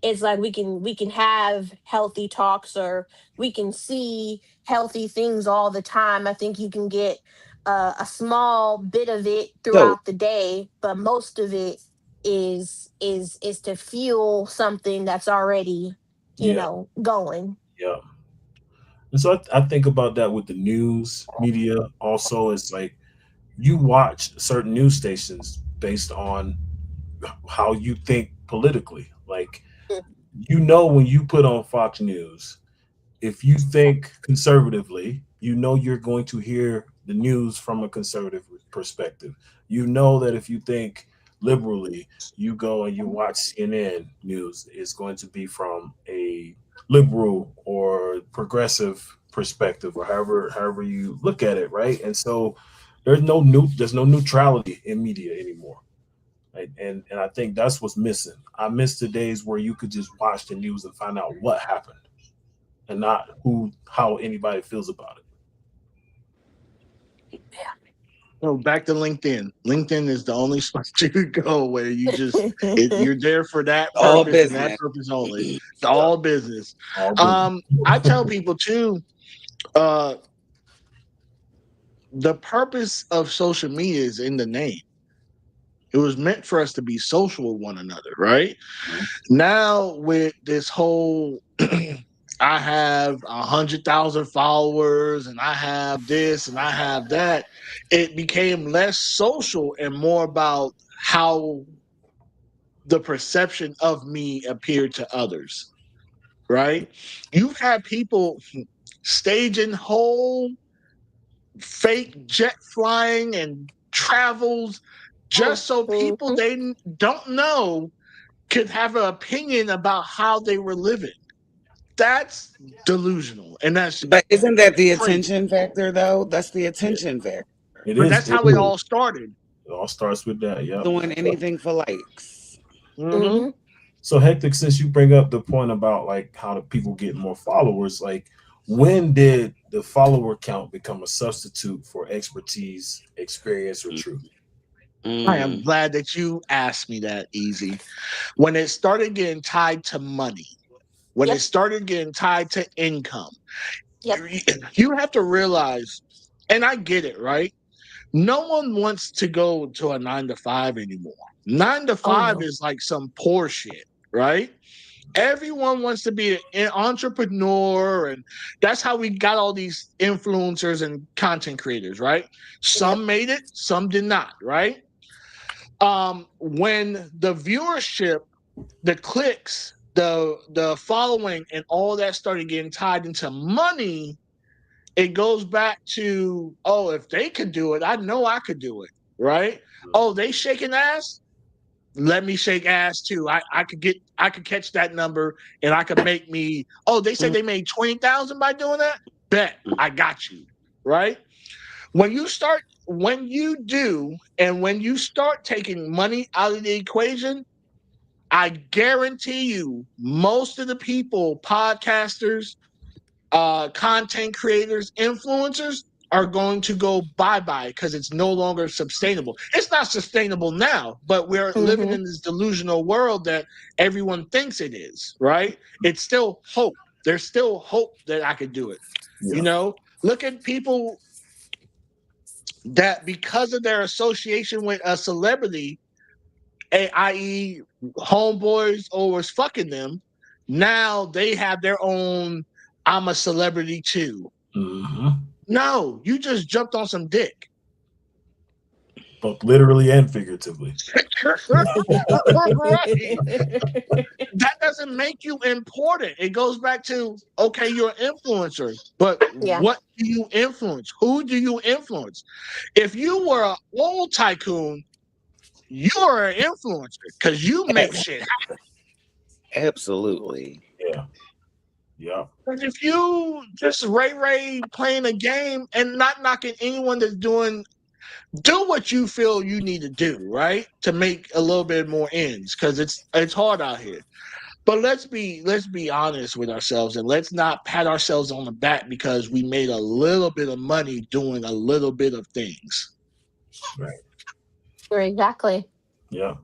it's like we can have healthy talks or we can see healthy things all the time. I think you can get a small bit of it So, throughout the day, but most of it is to fuel something that's already yeah, going. yeah. And so I think about that with the news media. Also, it's like you watch certain news stations based on how you think politically. Like, when you put on Fox News, if you think conservatively, you're going to hear the news from a conservative perspective. You know that if you think liberally, you go and you watch CNN news, it's going to be from a liberal or progressive perspective, or however you look at it, right? And so there's no neutrality in media anymore. Right? And I think that's what's missing. I miss the days where you could just watch the news and find out what happened and not how anybody feels about it. So back to LinkedIn. LinkedIn is the only spot you could go where you're there for that all purpose and that business. purpose only. It's Yeah, all business. all business. I tell people too, uh, the purpose of social media is in the name. It was meant for us to be social with one another, right? Now with this whole I have 100,000 followers and I have this and I have that, it became less social and more about how the perception of me appeared to others, right? You've had people staging whole fake jet flying and travels just so people Mhm. they don't know could have an opinion about how they were living. That's delusional and that's But isn't that the crazy. attention factor, though? That's the Yeah, attention factor. it But is. that's It how it is. all started. It all starts with that. Yep. Doing anything for likes. Hmm. Mhm. So hectic. Since you bring up the point about like how the people get more followers, like when did the follower count become a substitute for expertise, experience, or truth? I am Mm. glad that you asked me that, Easy. When it started getting tied to money, when it Yep. started getting tied to income, Yep. you have to realize, and I get it, right? No one wants to go to a 9 to 5 anymore. Nine to Oh five no. is like some poor shit, right? Everyone wants to be an entrepreneur, and that's how we got all these influencers and content creators, right? Yep. Some made it, some did not, right? When the viewership, the clicks, the following, and all that started getting tied into money, it goes back to, oh, if they could do it, I know I could do it, right? Oh, they shaking ass, let me shake ass too. I could catch that number and I could make me, oh, they said Mm. they made 20,000 by doing that? Bet I got you. Right? When you do and when you start taking money out of the equation, I guarantee you most of the people, podcasters, content creators, influencers are going to go bye bye because it's no longer sustainable. It's not sustainable now, but we're living Mhm. in this delusional world that everyone thinks it is, right? It's still hope. There's still hope that I could do it. You Yeah. know, look at people that because of their association with a celebrity, i.e., homeboys or was fucking them, now they have their own. I'm a celebrity too. Hmm. No, you just jumped on some dick. both literally and figuratively. Right. That doesn't make you important. It goes back to, okay, you're an influencer, but Yeah. what do you influence? Who do you influence? If you were an oil tycoon, you are an influencer because you make shit happen. Absolutely. Yeah. Yeah. Because if you just Ray playing a game and not knocking anyone that's doing, do what you feel you need to do, right? To make a little bit more ends, because it's hard out here. But let's be honest with ourselves, and let's not pat ourselves on the back because we made a little bit of money doing a little bit of things. Right. Exactly. Yeah.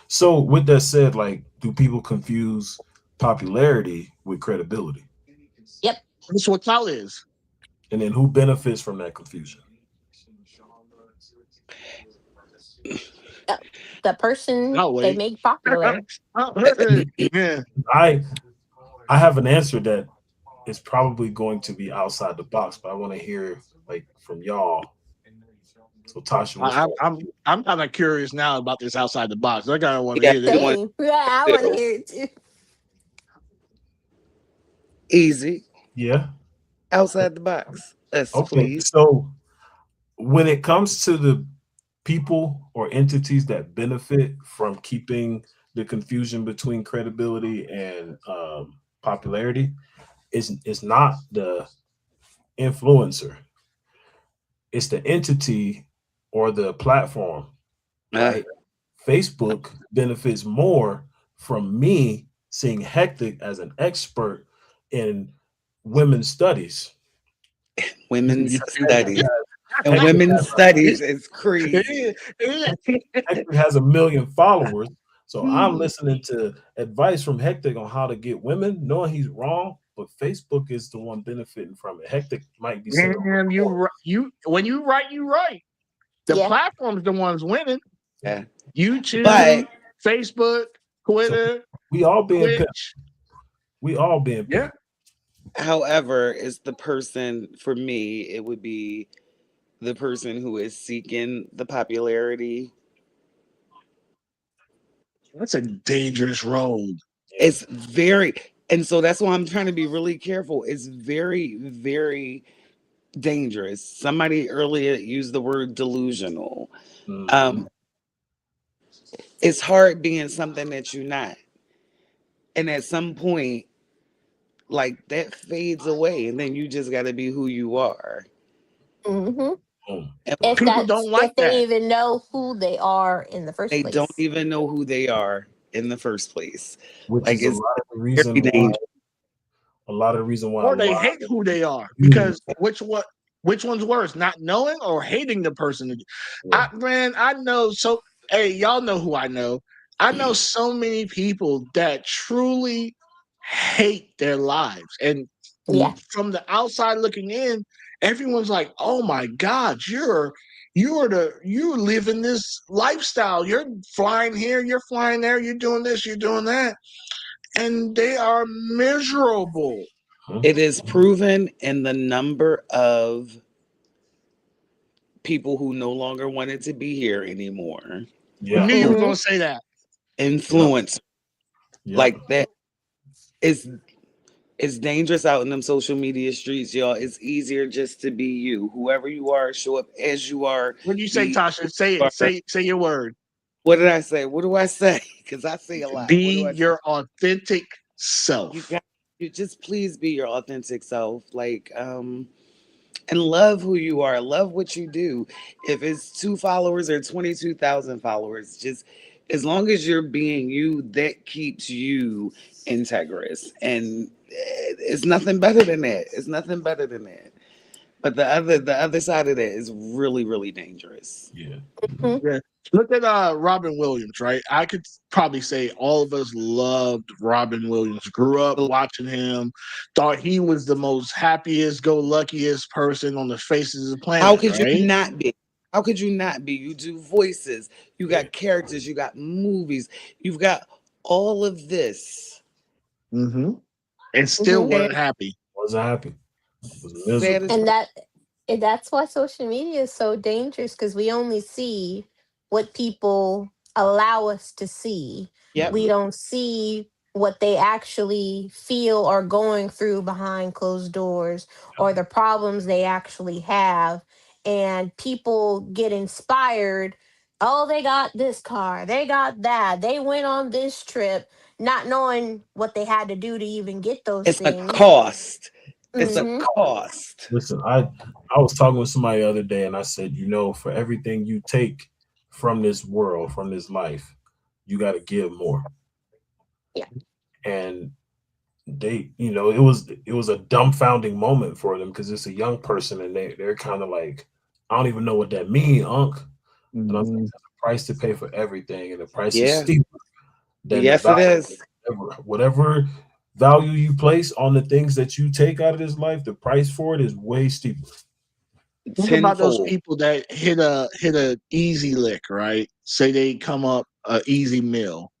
So with that said, like, do people confuse popularity with credibility? Yep. That's what clout is. And then who benefits from that confusion? Uh, the person I'll they wait. make popular. Yeah. I I have an answer that is probably going to be outside the box, but I want to hear like from y'all. So Tasha, we'll I, start. I'm kind of curious now about this outside the box. I kind of want to Yeah, hear you this. want Same. Yeah, I want to to hear it too. easy Yeah. outside the box. Us, Okay. please. So when it comes to the people or entities that benefit from keeping the confusion between credibility and popularity, it's not the influencer, it's the entity or the platform, Uh, right? Facebook benefits more from me seeing Hectic as an expert in women's studies. women's Hectic studies. And Hector women's studies is crazy. Hector has 1 million followers. So I'm listening to advice from Hector on how to get women, knowing he's wrong, but Facebook is the one benefiting from it. Hector might be saying, Damn, you when you right, you right. The Yeah. platform's the ones winning. Yeah. YouTube, But Facebook, so Twitter, we all being pimped. Twitch. We all being Yeah. pimped. however, it's the person for me, it would be the person who is seeking the popularity. That's a dangerous road. Yeah. It's very, and so that's why I'm trying to be really careful. It's very, very dangerous. Somebody earlier used the word delusional. Mhm. Um, it's hard being something that you're not. And at some point, like that fades away, and then you just got to be who you are. Hmm. Boom. And If People don't like if they that. even know who they are in the first they don't place. even know who they are in the first place. Which Like is a it's lot of the very reason why dangerous. a Or they lot hate of who they are. communities. Because which one's worse? Not knowing or hating the person? Yeah. I know so hey, y'all know who I know. I know so many people that truly hate their lives. And Yeah. from the outside looking in, everyone's like, "Oh my God, you're living this lifestyle. You're flying here, you're flying there, you're doing this, you're doing that." And they are miserable. Huh? It is proven in the number of people who no longer wanted to be here anymore. I Yeah. knew you were Hmm. gonna say that. Yeah. Influence Yeah. like that is it's dangerous out in them social media streets, y'all. It's easier just to be you. Whoever you are, show up as you are. What do you say, Be Tasha? Say who it. you are. Say your word. What did I say? What do I say? Because I say a lot. What do Be I say? your authentic You self. got you just please be your authentic self. Like and love who you are. Love what you do. If it's 2 followers or 22,000 followers, just as long as you're being you, that keeps you integrous. And it's nothing better than that. It's nothing better than that. But the other side of that is really, really dangerous. Yeah. Hmm. Yeah. Look at Robin Williams, right? I could probably say all of us loved Robin Williams. Grew up watching him. Thought he was the most happiest, go luckiest person on the faces of the How planet, could you right? not be? How could you not be? You do voices, you Yeah. got characters, you got movies, you've got all of this. Mm-hmm. And still Hmm. Sad, weren't happy. Wasn't happy. Was sad miserable. as And that's why social media is so dangerous because we only see what people allow us to see. Yep. We don't see what they actually feel or going through behind closed doors, or the problems they actually have. And people get inspired. Oh, they got this car, they got that, they went on this trip, not knowing what they had to do to even get those It's a things. cost. It's a Hmm. cost. Listen, I was talking with somebody the other day, and I said, you know, for everything you take from this world, from this life, you got to give more. Yeah. And they, you know, it was a dumbfounding moment for them because it's a young person, and they're kind of like, I don't even know what that mean, Unc. And I was like, Mhm. there's a price to pay for everything, and the price is Yeah. steeper than the Yes, it value. is. Whatever value you place on the things that you take out of this life, the price for it is way steeper. Think about those Tenfold. people that hit a easy lick, right? Say they come up a easy meal.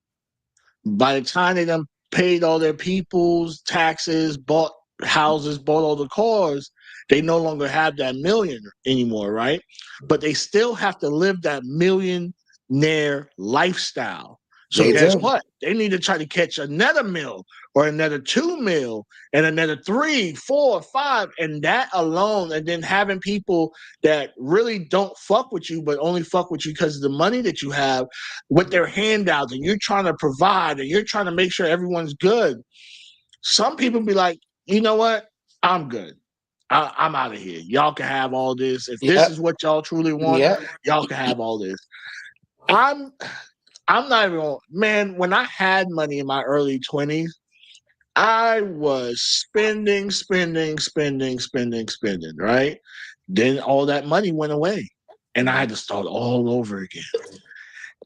By the time they done paid all their people's taxes, bought houses, bought all the cars, they no longer have that million anymore, right? But they still have to live that millionaire lifestyle. So They guess do. what? They need to try to catch another meal or another 2 meal and another 3, 4, 5, and that alone, and then having people that really don't fuck with you, but only fuck with you because of the money that you have with their handouts, and you're trying to provide and you're trying to make sure everyone's good. Some people be like, you know what? I'm good. I'm out of here. Y'all can have all this. If this Yep. is what y'all truly want, Yep. y'all can have all this. I'm I'm not even man, when I had money in my early 20s, I was spending, right? Then all that money went away. And I had to start all over again.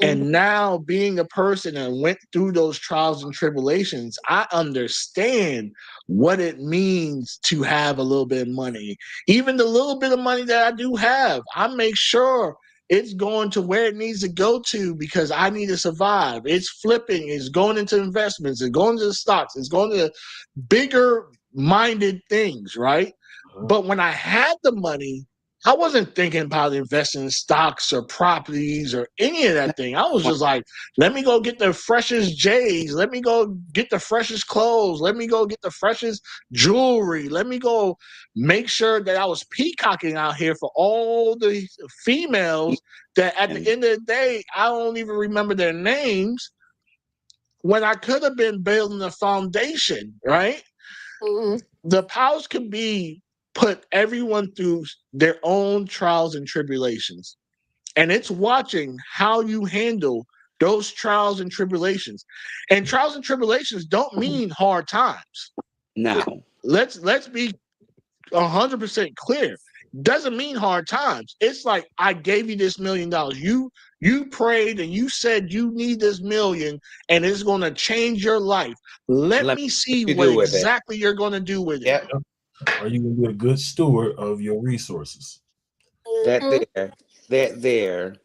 And Hmm. now, being a person that went through those trials and tribulations, I understand what it means to have a little bit of money. Even the little bit of money that I do have, I make sure it's going to where it needs to go to because I need to survive. It's flipping, it's going into investments, it's going to the stocks, it's going to bigger minded things, right? Uh-huh. But when I had the money, I wasn't thinking about investing in stocks or properties or any of that thing. I was just like, let me go get the freshest J's. Let me go get the freshest clothes. Let me go get the freshest jewelry. Let me go make sure that I was peacocking out here for all the females that at the And end of the day, I don't even remember their names when I could have been building a foundation, right? Hmm. The powers could be put everyone through their own trials and tribulations. And it's watching how you handle those trials and tribulations. And trials and tribulations don't mean hard times. now, Let's be 100% clear. Doesn't mean hard times. It's like I gave you this $1 million. You prayed and you said you need this million and it's going to change your life. Let let me me what see you what do with it. exactly you're going to do with it. Yep. Are you going to be a good steward of your resources? That Hmm. there. That there.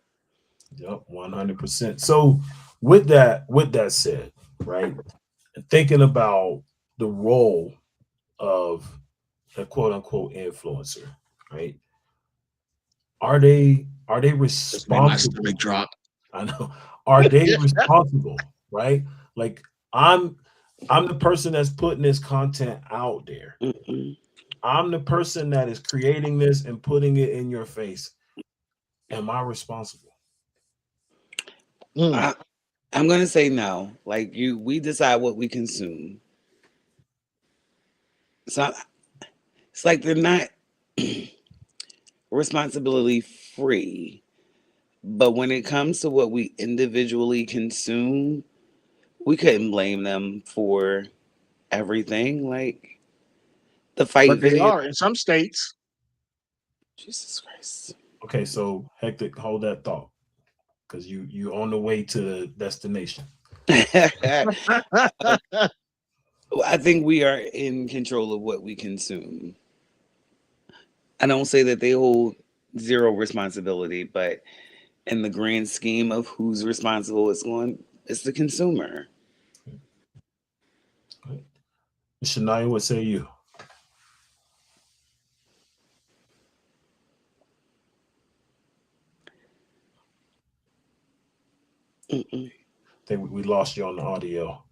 Yep, 100%. So with that said, right, thinking about the role of a quote unquote influencer, right? Are they Just made my responsible? stomach drop. I know. Are they responsible, right? Like I'm I'm the person that's putting this content out there. Mm-mm. I'm the person that is creating this and putting it in your face. Am I responsible? Mm. I, I'm gonna say no. Like you, we decide what we consume. So it's like they're not responsibility free. But when it comes to what we individually consume, we couldn't blame them for everything. Like the fight But they video. are in some states. Jesus Christ. Okay, so hectic, hold that thought. Because you on the way to the destination. I think we are in control of what we consume. I don't say that they hold zero responsibility, but in the grand scheme of who's responsible, it's the consumer. Right? Shania, what say you? Mm-mm. I think we lost you on the audio.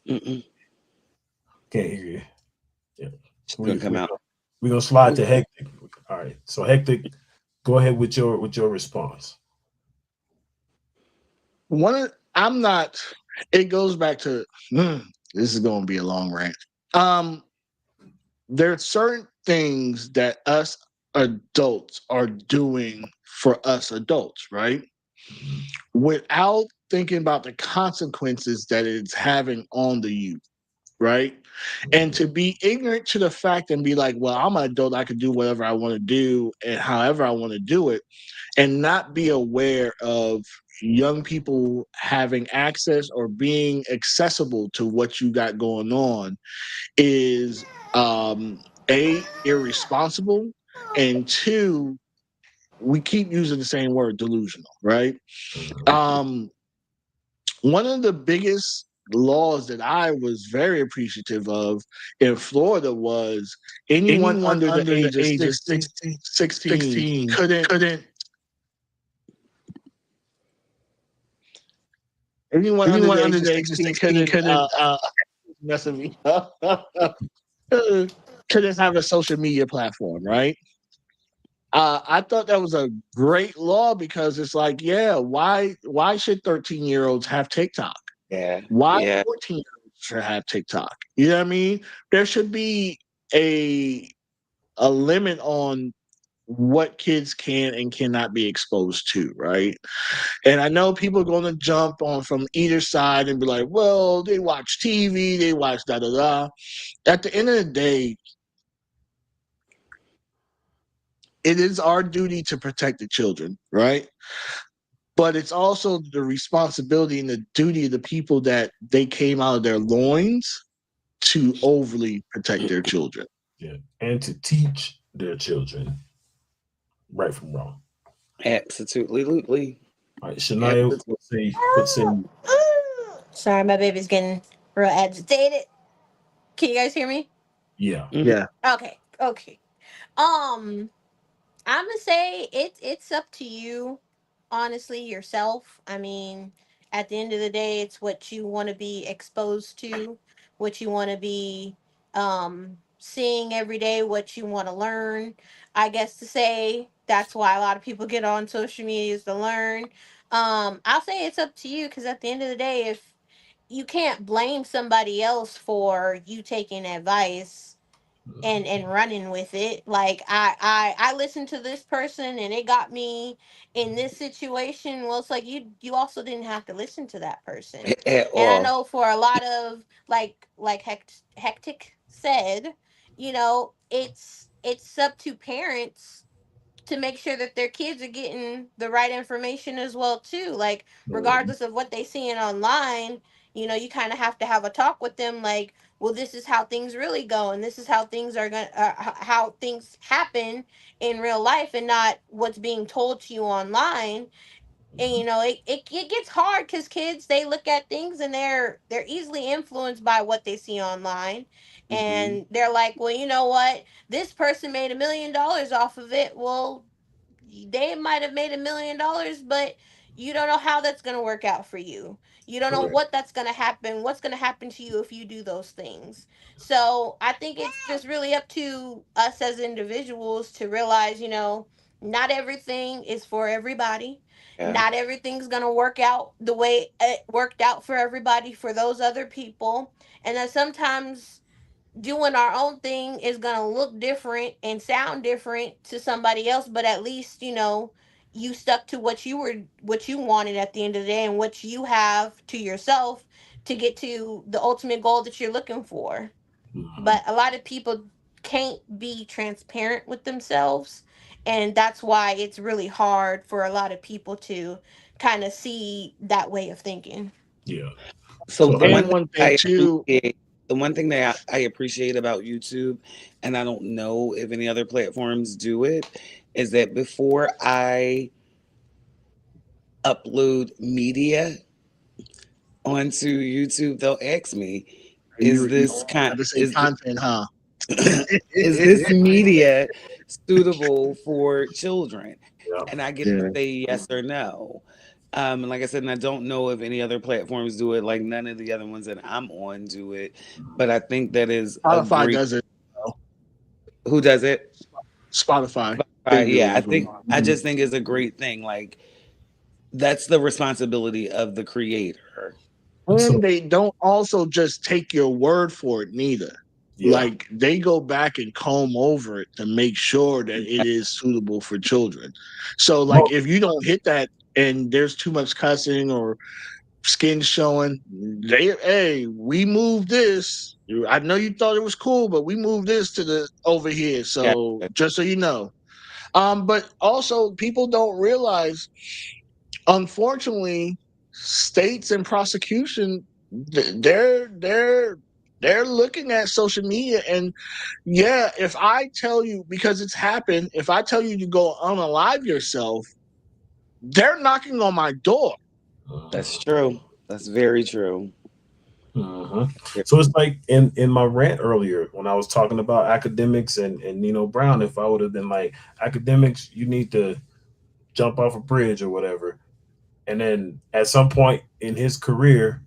Mm-mm. Can't hear you. Yeah. She's gonna We come we out. we gonna slide Ooh. to Hectic. All right. So Hectic, go ahead with your response. I'm not. It goes back to this is going to be a long rant. Um, there are certain things that us adults are doing for us adults, right? Mhm. Without thinking about the consequences that it's having on the youth, right? And Mhm. to be ignorant to the fact and be like, well, I'm an adult, I can do whatever I want to do and however I want to do it, and not be aware of young people having access or being accessible to what you got going on is a irresponsible, and two, we keep using the same word, delusional, right? Mhm. um One of the biggest laws that I was very appreciative of in Florida was anyone Anyone under the under the age of age of 16 16 couldn't anyone under the anyone age under of the age of 16 16 couldn't couldn't mess with me couldn't have a social media platform, right? I thought that was a great law because it's like, yeah, why should 13-year-olds have TikTok? Yeah. Why Yeah. 14-year-olds should have TikTok? You know what I mean? There should be a a limit on what kids can and cannot be exposed to, right? And I know people are going to jump on from either side and be like, well, they watch TV, they watch da da da. At the end of the day, it is our duty to protect the children, right? But it's also the responsibility and the duty of the people that they came out of their loins to overly protect their children. yeah, and to teach their children right from wrong. Absolutely. All right, Shania, Absolutely. what say you? Sorry, my baby's getting real agitated. Can you guys hear me? Yeah. Mhm. Yeah. Okay. Okay. Um, I'm gonna say it's up to you, honestly, yourself. I mean, at the end of the day, it's what you want to be exposed to, what you want to be seeing every day, what you want to learn. I guess to say that's why a lot of people get on social media is to learn. I'll say it's up to you because at the end of the day, if you can't blame somebody else for you taking advice and running with it, like I listened to this person and it got me in this situation. Well, it's like you also didn't have to listen to that person. At And I all. know for a lot of like hectic said, it's up to parents to make sure that their kids are getting the right information as well too, like Mhm. regardless of what they seeing online. You kind of have to have a talk with them, like, well, this is how things really go and this is how things are going to how things happen in real life and not what's being told to you online. And it gets hard because kids, they look at things and they're easily influenced by what they see online. Mhm. And they're like, well, you know what, this person made $1 million off of it. Well, they might have made $1 million, but you don't know how that's going to work out for you. You don't know Correct. what that's going to happen, what's going to happen to you if you do those things. So I think it's just really up to us as individuals to realize, not everything is for everybody. Yeah. Not everything's going to work out the way it worked out for everybody, for those other people. And that sometimes doing our own thing is gonna look different and sound different to somebody else, but at least you stuck to what you wanted at the end of the day and what you have to yourself to get to the ultimate goal that you're looking for. Mhm. But a lot of people can't be transparent with themselves, and that's why it's really hard for a lot of people to kind of see that way of thinking. Yeah. So So the I'm one And thing one thing I too, appreciate, the one thing that I appreciate about YouTube, and I don't know if any other platforms do it, is that before I upload media onto YouTube, they'll ask me, "Is you this kind? have to say Is this, content, huh? is this media suitable for children?" Yeah. and I get to Yeah. say yes or no. And like I said, and I don't know if any other platforms do it. Like none of the other ones that I'm on do it. But I think that is a Spotify great. does it. Who does it? Spotify, they do Yeah, it I as well. think I just think it's a great thing. Like that's the responsibility of the creator. And So they don't also just take your word for it neither. yeah. Like they go back and comb over it to make sure that it is suitable for children. So like Well, if you don't hit that and there's too much cussing or skin showing, hey, we moved this. I know you thought it was cool, but we moved this to the over here. Yeah. So just so you know. But also people don't realize, unfortunately, states and prosecution, they're looking at social media. And yeah, if I tell you, because it's happened, if I tell you to go unalive yourself, they're knocking on my door. That's true. That's very true. mhm. Yeah. So it's like in my rant earlier when I was talking about academics and Nino Brown, if I would have been like, academics, you need to jump off a bridge or whatever. And then at some point in his career,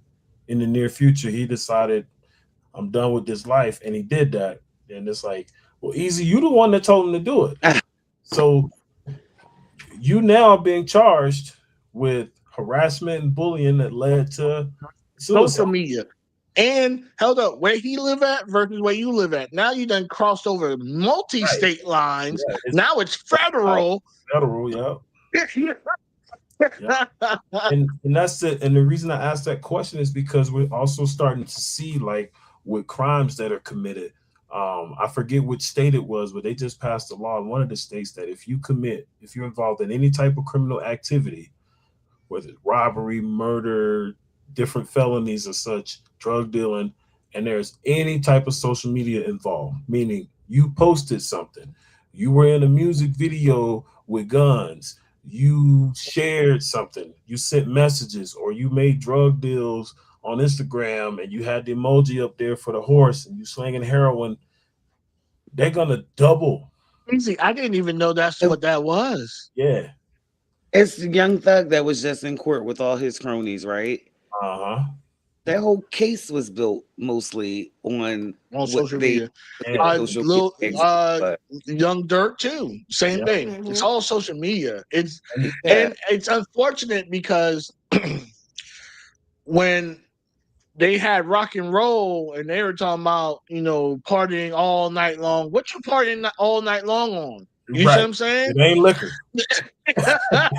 in the near future, he decided, I'm done with this life, and he did that. And it's like, well, Easy, you the one that told him to do it. So you now are being charged with harassment and bullying that led to suicide. Social media. And held up, where he live at versus where you live at. Now you done crossed over Right. multi-state lines. Yeah. It's Now it's federal. federal. Yeah. Yeah. And that's it. And the reason I asked that question is because we're also starting to see, like, with crimes that are committed. I forget which state it was, but they just passed a law in one of the states that if you're involved in any type of criminal activity, whether it's robbery, murder, different felonies or such, drug dealing, and there's any type of social media involved, meaning you posted something, you were in a music video with guns, you shared something, you sent messages, or you made drug deals on Instagram and you had the emoji up there for the horse and you slinging heroin, they're gonna double. Easy. I didn't even know that's what that was. Yeah. It's Young Thug that was just in court with all his cronies, right? Uh-huh. That whole case was built mostly on On what social they media. their Yeah. social media Little exit. But Young Dirt too. Same Yeah. thing. It's Hmm. all social media. It's yeah, and it's unfortunate because when they had rock and roll and they were talking about, partying all night long. What you partying all night long on? You see what Right. I'm saying? It ain't liquor. not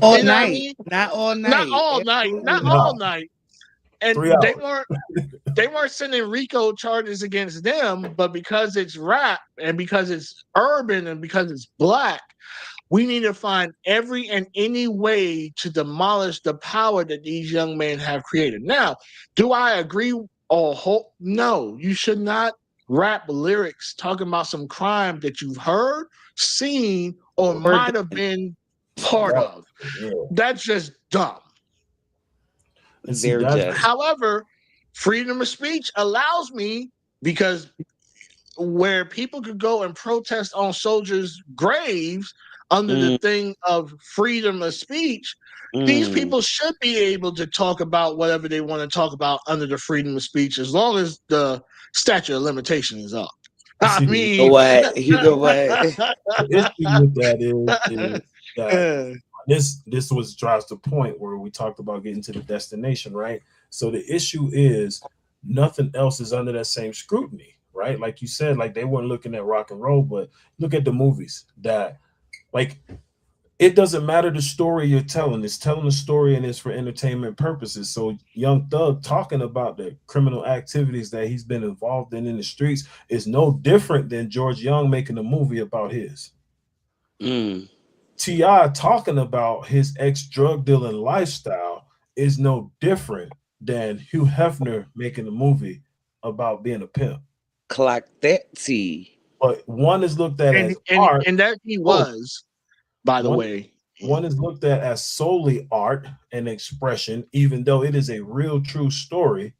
all You know what I night, mean? not all Not night, all night. Not absolutely not. all No. night. And 3 hours. they weren't sending RICO charges against them, but because it's rap and because it's urban and because it's black, we need to find every and any way to demolish the power that these young men have created. Now, do I agree or hope? No, you should not rap lyrics talking about some crime that you've heard, seen, or Or might have been part Right. of. Yeah. That's just dumb. And see, they're that's just However, freedom of speech allows me, because where people could go and protest on soldiers' graves under the mm, thing of freedom of speech, these mm. people should be able to talk about whatever they want to talk about under the freedom of speech as long as the statute of limitation is up. I see You know mean, what? You know what? the issue with that is that this was drives the point where we talked about getting to the destination, right? So the issue is nothing else is under that same scrutiny, right? Like you said, like they weren't looking at rock and roll, but look at the movies that, like, it doesn't matter the story you're telling. It's telling the story and it's for entertainment purposes. So Young Thug talking about the criminal activities that he's been involved in the streets is no different than George Young making a movie about his. Mm. T.I. talking about his ex drug dealing lifestyle is no different than Hugh Hefner making a movie about being a pimp. Clock that T. But one is looked at and as and art. and that he Oh, was, by the one way. one is looked at as solely art and expression, even though it is a real true story,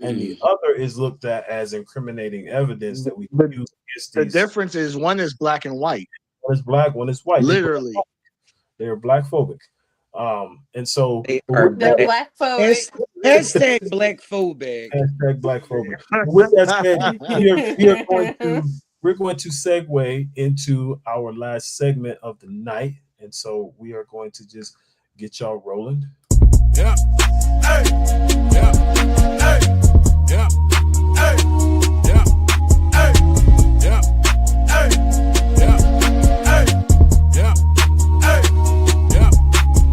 and the Mm. other is looked at as incriminating evidence that we The, use against the these. difference is one is black and white, One is black, one is white. They put literally. They're black phobic. And so, They but are with They're that, black. black phobic. Has- Hashtag black phobic. hashtag black phobic. But with that said, we're going to segue into our last segment of the night, and so we are going to just get y'all rolling. Yeah. Hey. Yeah. Hey. Yeah. Hey. Yeah. Hey. Yeah. Hey. Yeah. Hey. Yeah. Hey. Yeah.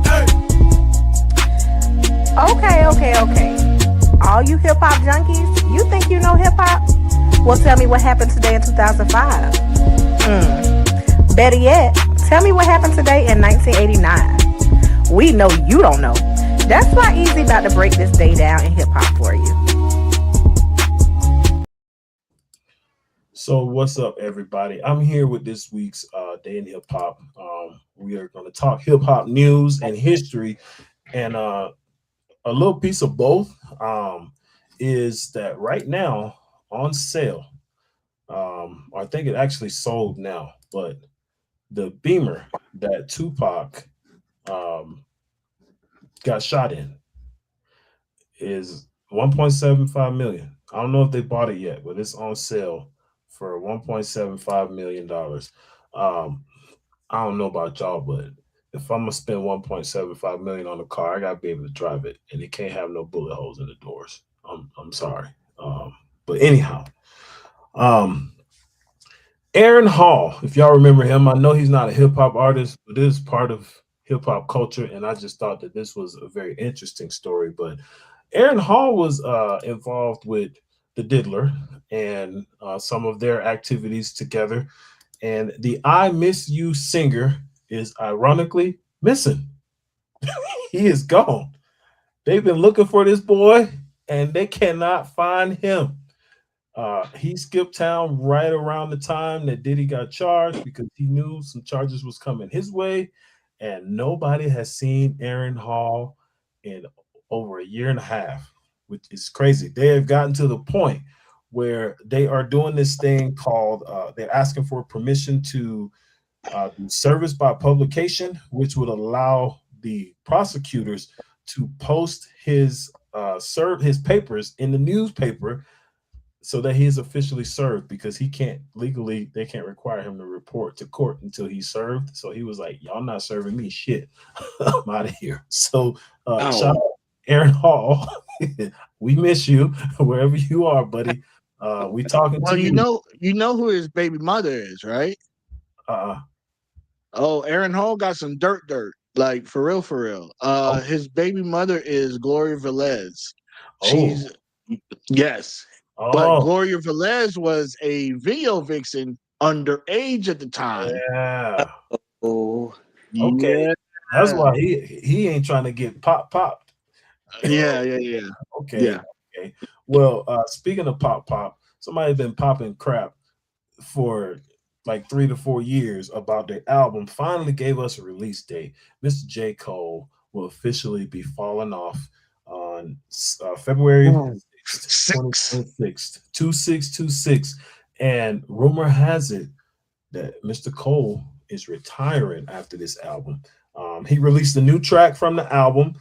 Hey. Okay. All you hip hop junkies, you think you know hip hop? Well, tell me what happened today in 2005. Better yet, tell me what happened today in 1989. We know you don't know. That's why Easy about to break this day down in hip hop for you. So, what's up, everybody? I'm here with this week's Day in Hip Hop. We are going to talk hip hop news and history, and a little piece of both is that right now on sale. I think it actually sold now, but the Beamer that Tupac got shot in is 1.75 million. I don't know if they bought it yet, but it's on sale for 1.75 million dollars. I don't know about y'all, but if I'm gonna spend 1.75 million on a car, I gotta be able to drive it, and it can't have no bullet holes in the doors. I'm sorry. But anyhow, um, Aaron Hall, if y'all remember him, I know he's not a hip hop artist, but it is part of hip hop culture, and I just thought that this was a very interesting story. But Aaron Hall was involved with the Diddler and some of their activities together, and the "I Miss You" singer is ironically missing. He is gone. They've been looking for this boy, and they cannot find him. He skipped town right around the time that Diddy got charged because he knew some charges was coming his way, and nobody has seen Aaron Hall in over a year and a half, which is crazy. They have gotten to the point where they are doing this thing called they're asking for permission to do service by publication, which would allow the prosecutors to post his serve his papers in the newspaper so that he is officially served, because he can't legally, they can't require him to report to court until he's served. So he was like, y'all not serving me shit. I'm out of here. So shout out Aaron Hall. We miss you wherever you are, buddy. We talking Well, to you know who his baby mother is, right? uh Oh, Aaron Hall got some dirt, like for real, for real. oh, His baby mother is Gloria Velez. oh, She's yes, but oh, Gloria Velez was a video vixen underage at the time. yeah. Oh, Okay. Yeah, That's why he ain't trying to get popped. yeah. Okay. Okay. Well, speaking of pop, somebody's been popping crap for like 3 to 4 years about their album. Finally gave us a release date. Mr. J. Cole will officially be falling off on February Oh, 6th, six. 2026, 2626. And rumor has it that Mr. Cole is retiring after this album. He released a new track from the album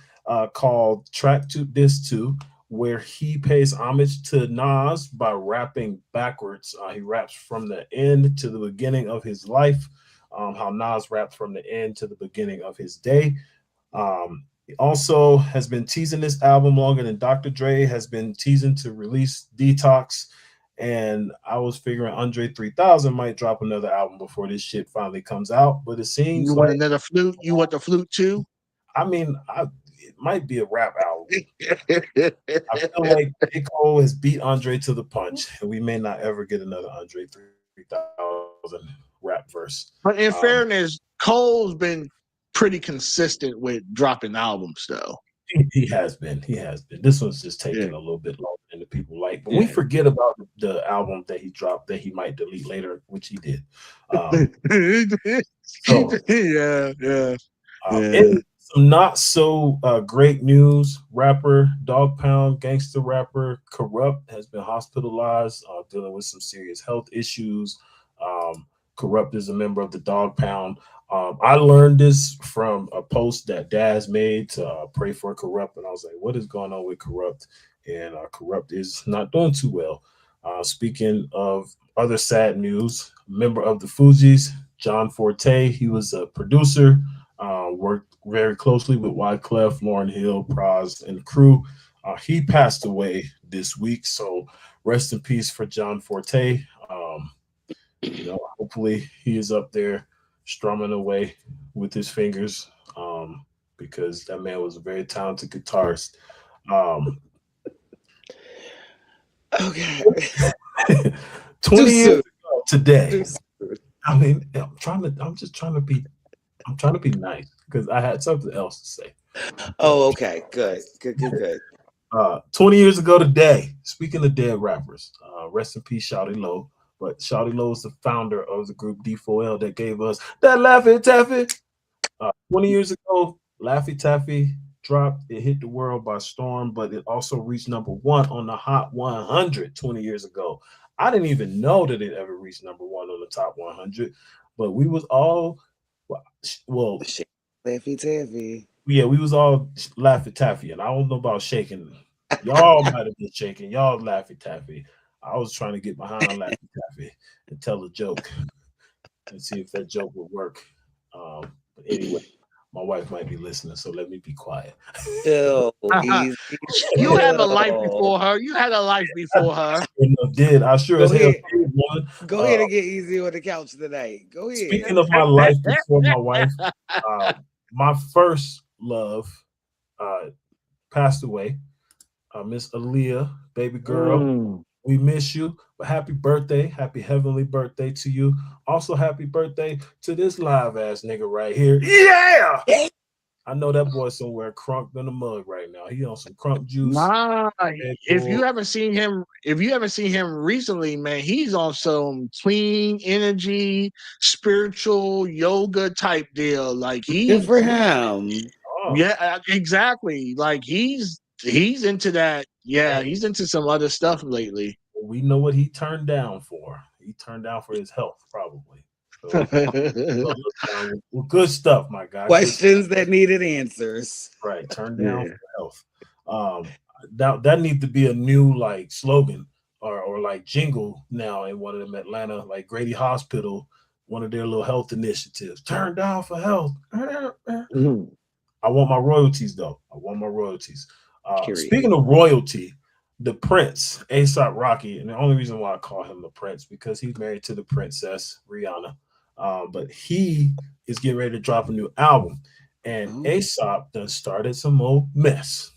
called Track to This 2, where he pays homage to Nas by rapping backwards. He raps from the end to the beginning of his life, how Nas raps from the end to the beginning of his day. He also has been teasing this album longer than Dr. Dre has been teasing to release Detox. And I was figuring Andre 3000 might drop another album before this shit finally comes out. But it seems You want like, another flute? You want the flute too? I mean, it might be a rap album. I feel like J. Cole has beat Andre to the punch, and we may not ever get another Andre 3000 rap verse. But in fairness, Cole's been pretty consistent with dropping albums, though. He has been. He has been. This one's just taking a little bit longer than the people like. But we forget about the album that he dropped that he might delete later, which he did. So, yeah. in some not so great news, rapper Dog Pound, gangster rapper Corrupt, has been hospitalized, dealing with some serious health issues. Corrupt is a member of the Dog Pound. I learned this from a post that Daz made to pray for Corrupt, and I was like, "What is going on with Corrupt?" And Corrupt is not doing too well. Speaking of other sad news, a member of the Fugees, John Forte, he was a producer, worked very closely with Wyclef, Lauren Hill, Praz, and the crew. He passed away this week, so rest in peace for John Forte. Hopefully he is up there strumming away with his fingers, because that man was a very talented guitarist. Um, Okay. 20 Too years soon. ago today, Too soon. I mean, I'm trying to be nice because I had something else to say. Oh, okay. Good. Good. Good. Good. 20 years ago today, speaking of dead rappers, rest in peace, Shawty Low. But Shawty Low is the founder of the group D4L that gave us that Laffy Taffy. 20 years ago, Laffy Taffy dropped. It hit the world by storm, but it also reached number one on the Hot 100 20 years ago. I didn't even know that it ever reached number one on the top 100, but we was all, well, Shit. Laffy Taffy. yeah, we was all Laffy Taffy, and I don't know about shaking. Y'all might have been shaking. Y'all Laffy Taffy. I was trying to get behind Laffy Taffy and tell a joke and see if that joke would work. But anyway, my wife might be listening, so let me be quiet. Chill. Easy. You have a life Chill. before her. You had a life before her. Did I sure Go as hell ahead. did one. Go ahead and get easy on the couch tonight. Go ahead. Speaking of my life before my wife, uh, my first love uh, passed away. Miss Aaliyah, baby girl, Mm. we miss you. But happy birthday, happy heavenly birthday to you. Also, happy birthday to this live ass nigga right here. Yeah, I know that boy somewhere crunked in the mug right now. He on some crunk juice. Nah, Red if Bull. you haven't seen him recently, man, he's on some clean energy, spiritual yoga type deal. Like Good for him. Oh, exactly. Like he's into that. Yeah, he's into some other stuff lately. we know what he turned down for. He turned down for his health, probably. So look down with good stuff, my guy. Good stuff. Questions that needed answers. Right, turn down Yeah. for health. That needs to be a new like slogan or like jingle now in one of them Atlanta like Grady Hospital, one of their little health initiatives. Turn down for health. Mhm. I want my royalties though. I want my royalties. Period. Speaking of royalty, the Prince, ASAP Rocky, and the only reason why I call him the Prince because he's married to the Princess Rihanna. But he is getting ready to drop a new album, and Oh. ASAP done started some old mess.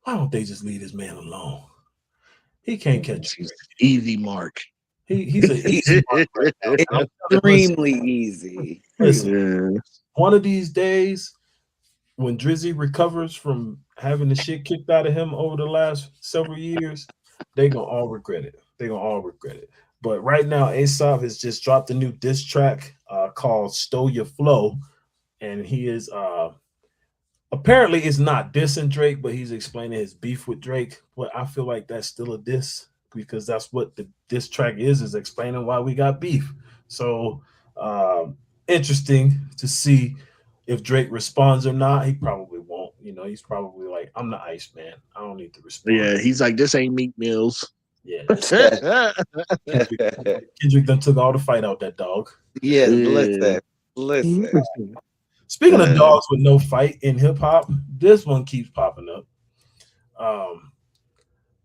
Why don't they just leave this man alone? He can't catch a break. Easy mark. He's an easy mark right now. And I'm Extremely easy. listen, Yeah. one of these days when Drizzy recovers from having the shit kicked out of him over the last several years, they gonna all regret it. They gonna all regret it. But right now, Aesop has just dropped a new diss track called "Stole Your Flow," and he is apparently it's not dissing Drake, but he's explaining his beef with Drake. But I feel like that's still a diss because that's what the diss track is explaining why we got beef. So interesting to see if Drake responds or not. He probably won't. He's probably like, I'm the Ice Man. I don't need to respond. Yeah, he's like, this ain't Meek Mills. Yeah. Yeah. Kendrick done took all the fight out that dog. Yes, listen. Speaking of dogs with no fight in hip hop, this one keeps popping up.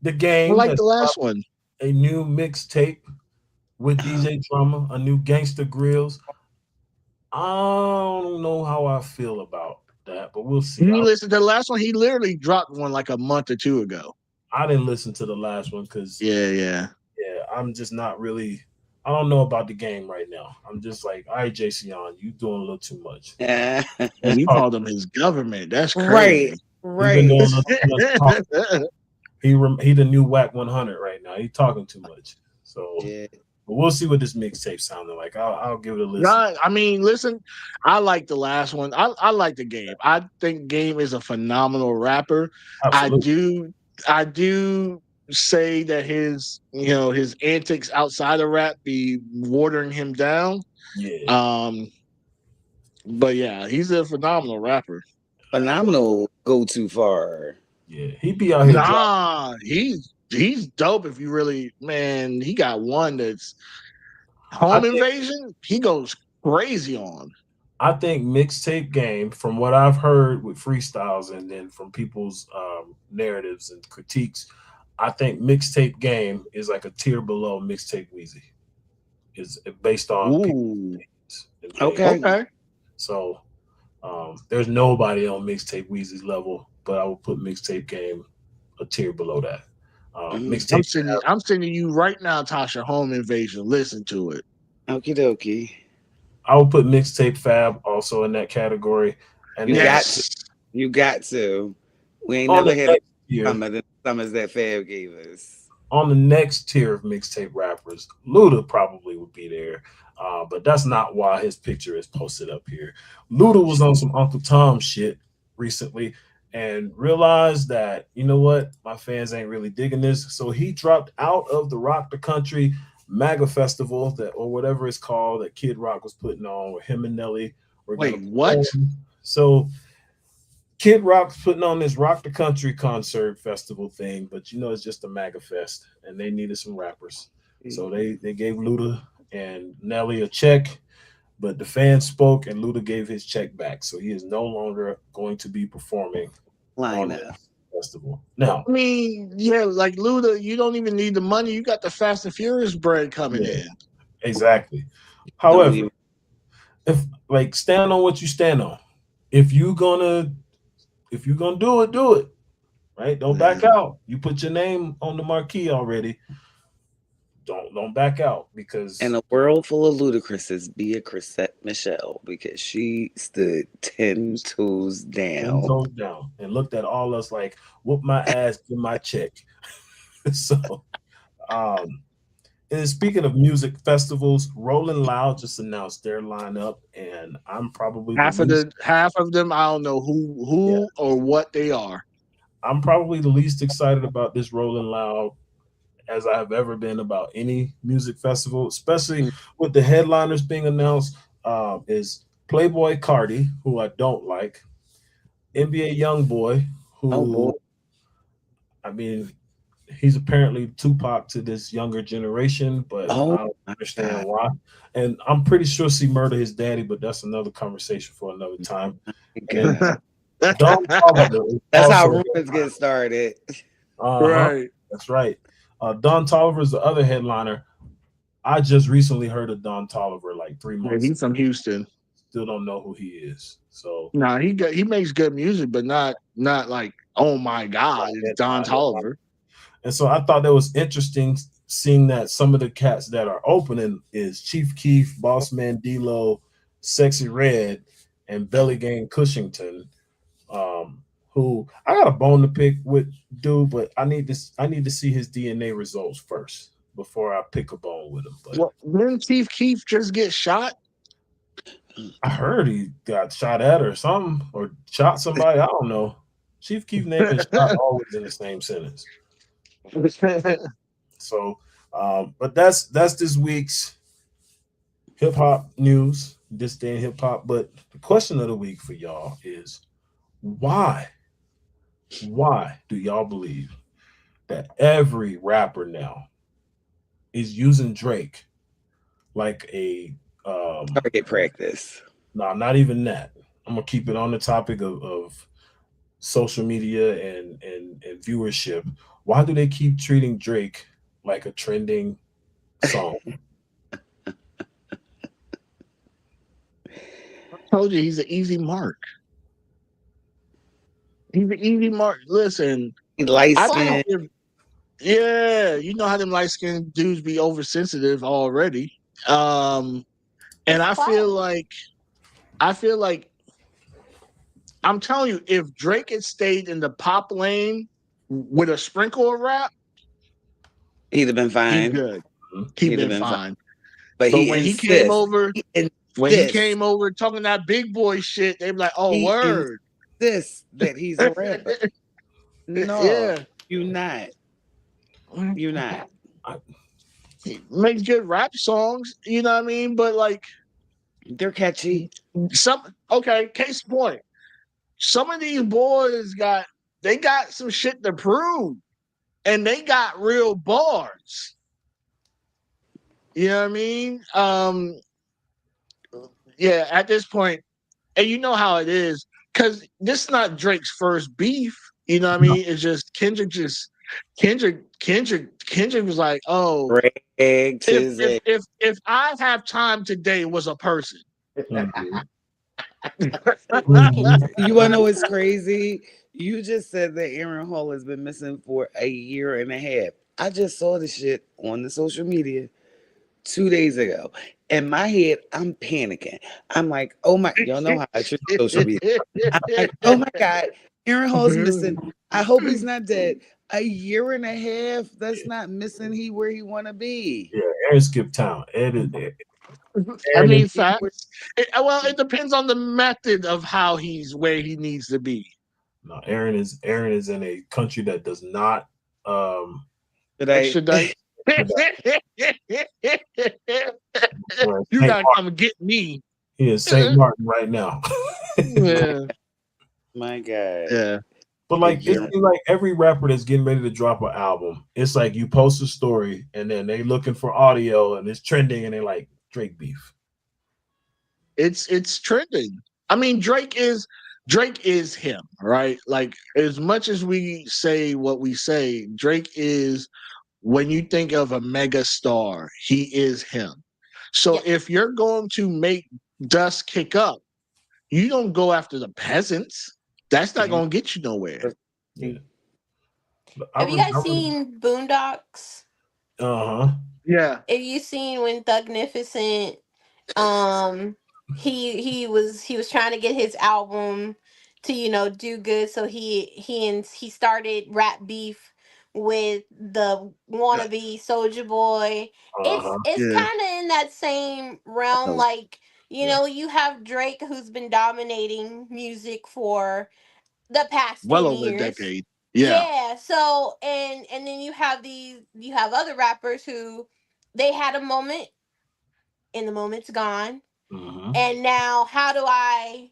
The I Game like has the last dropped one. a new mixtape with DJ Drama, a new Gangsta Grills. I don't know how I feel about that, but we'll see. You listen to the last one, he literally dropped one like a month or two ago. I didn't listen to the last one because Yeah. I'm just not really. I don't know about the game right now. I'm just like, all right, JC on, you doing a little too much. And you called him his government. That's crazy. Right. He been doing a little too much talking. He the new whack 100 right now. He talking too much. So Yeah. but we'll see what this mixtape sounded like. I'll give it a listen. Nah, I mean, listen, I like the last one. I like the Game. I think Game is a phenomenal rapper. Absolutely. I do say that his antics outside of rap be watering him down. Yeah. But yeah, he's a phenomenal rapper. Phenomenal. Go too far. Yeah. He be out here dropping. Nah, he's dope. If you really, man, he got one that's I Home think Invasion. He goes crazy on. I think mixtape game, from what I've heard with freestyles and then from people's narratives and critiques, I think mixtape game is like a tier below mixtape Wheezy. Is based on people's Ooh, opinions and things. Okay. okay. So there's nobody on mixtape Wheezy's level, but I would put mixtape game a tier below that. Mm. Mixtape, I'm sending you right now, Tasha. Home Invasion. Listen to it. Okie dokie. I would put mixtape Fab also in that category. And You then got to. Yes. You got to. We ain't on never the had a next tier, summers that Fab gave us. on the next tier of mixtape rappers, Luda probably would be there. But that's not why his picture is posted up here. Luda was on some Uncle Tom shit recently and realized that, you know what, my fans ain't really digging this. So he dropped out of the Rock the Country MAGA festival that or whatever it's called that Kid Rock was putting on with him and Nelly. We're Wait, gonna what? perform. So Kid Rock's putting on this Rock the Country concert festival thing, but it's just a MAGA fest, and they needed some rappers. So they gave Luda and Nelly a check, but the fans spoke, and Luda gave his check back. So he is no longer going to be performing on Lineup. this festival. Now, I mean, yeah, like Luda, you don't even need the money. You got the Fast and Furious bread coming yeah, in. exactly. Don't However, even. if stand on what you stand on. If you're gonna do it. Right? Don't back out. You put your name on the marquee already. Don't back out because In a world full of ludicrouses, be a Chrisette Michelle because she stood 10 toes 10 down. toes down and looked at all us like whoop my ass, get my check. So um and speaking of music festivals, Rolling Loud just announced their lineup, and I'm probably the least Half of them, I don't know yeah, who or what they are. I'm probably the least excited about this Rolling Loud as I have ever been about any music festival, especially Mm. with the headliners being announced. Is Playboy Cardi, who I don't like, NBA YoungBoy, Oh boy. who I mean, he's apparently Tupac to this younger generation, but I Oh don't my understand God. why. And I'm pretty sure C Murder his daddy, but that's another conversation for another time. My And God. Don Toliver is That's how also rumors get started. uh-huh. Right. That's right. Don Toliver is the other headliner. I just recently heard of Don Toliver like 3 months He's ago. from Houston. Still don't know who he is. So No, he makes good music, but not like, oh my God, it's Don Toliver. and so I thought that was interesting seeing that some of the cats that are opening is Chief Keef, Bossman D-Lo, Sexy Red, and Belly Gang Cushington. Who I got a bone to pick with dude, but I need to see his DNA results first before I pick a bone with him. But Well, didn't Chief Keef just get shot? I heard he got shot at or something, or shot somebody. I don't know. Chief Keef name and shot always in the same sentence. So, but that's this week's hip hop news, this day in hip hop. But the question of the week for y'all is why do y'all believe that every rapper now is using Drake like a Target practice. no, not even that. I'm gonna keep it on the topic of social media and viewership. Why do they keep treating Drake like a trending song? I told you he's an easy mark. He's an easy mark. Listen, Light I skin. think yeah, you know how them light skinned dudes be oversensitive already. And I feel like I'm telling you, if Drake had stayed in the pop lane with a sprinkle of rap, He'd have been he fine. good. He'd He'd have been been fine. fine. But But he when he came insists. over, talking that big boy shit, they be like, "Oh, He word." insists that he's a rapper. No, Yeah. you not. You're not. He makes good rap songs, you know what I mean? But like They're catchy. case in point. Some of these boys got some shit to prove. And they got real bars. You know what I mean? Yeah, at this point, and you know how it is, because this is not Drake's first beef. You know what I No. mean? It's just Kendrick was like, oh, Greg Chizzy. if I have time today was a person. Mhm. You wanna know what's crazy? You just said that Aaron Hall has been missing for a year and a half. I just saw the shit on the social media 2 days ago. In my head, I'm panicking. I'm like, oh my, y'all know how I treat social media. I'm like, oh my God, Aaron Hall's missing. I hope he's not dead. A year and a half, that's not missing he where he wanna be. Yeah, Aaron skipped town. I Aaron is mean, facts. It depends on the method of how he's where he needs to be. no, Aaron is in a country that does not But Extradite. where You St. gotta Martin. come and get me. He is St. Martin right now. Yeah. my God. Yeah. But A like it year. seems like every rapper that's getting ready to drop an album, it's like you post a story and then they looking for audio and it's trending and they like Drake beef. It's trending. I mean, Drake is him, right? Like as much as we say what we say, Drake is when you think of a mega star, he is him. So Yep. if you're going to make dust kick up, you don't go after the peasants. That's not going to get you nowhere. Yeah. But Have you guys seen Boondocks? uh-huh. Yeah. Have you seen when Thugnificent um he was trying to get his album to do good, so he started rap beef with the wannabe Soldier Boy. it's Uh-huh. it's Yeah. kind of in that same realm, Oh, like Yeah. you have Drake, who's been dominating music for the past Well 10 over a years. decade. Yeah. Yeah, so and then you have other rappers who they had a moment, and the moment's gone, Mm-hmm. and now how do I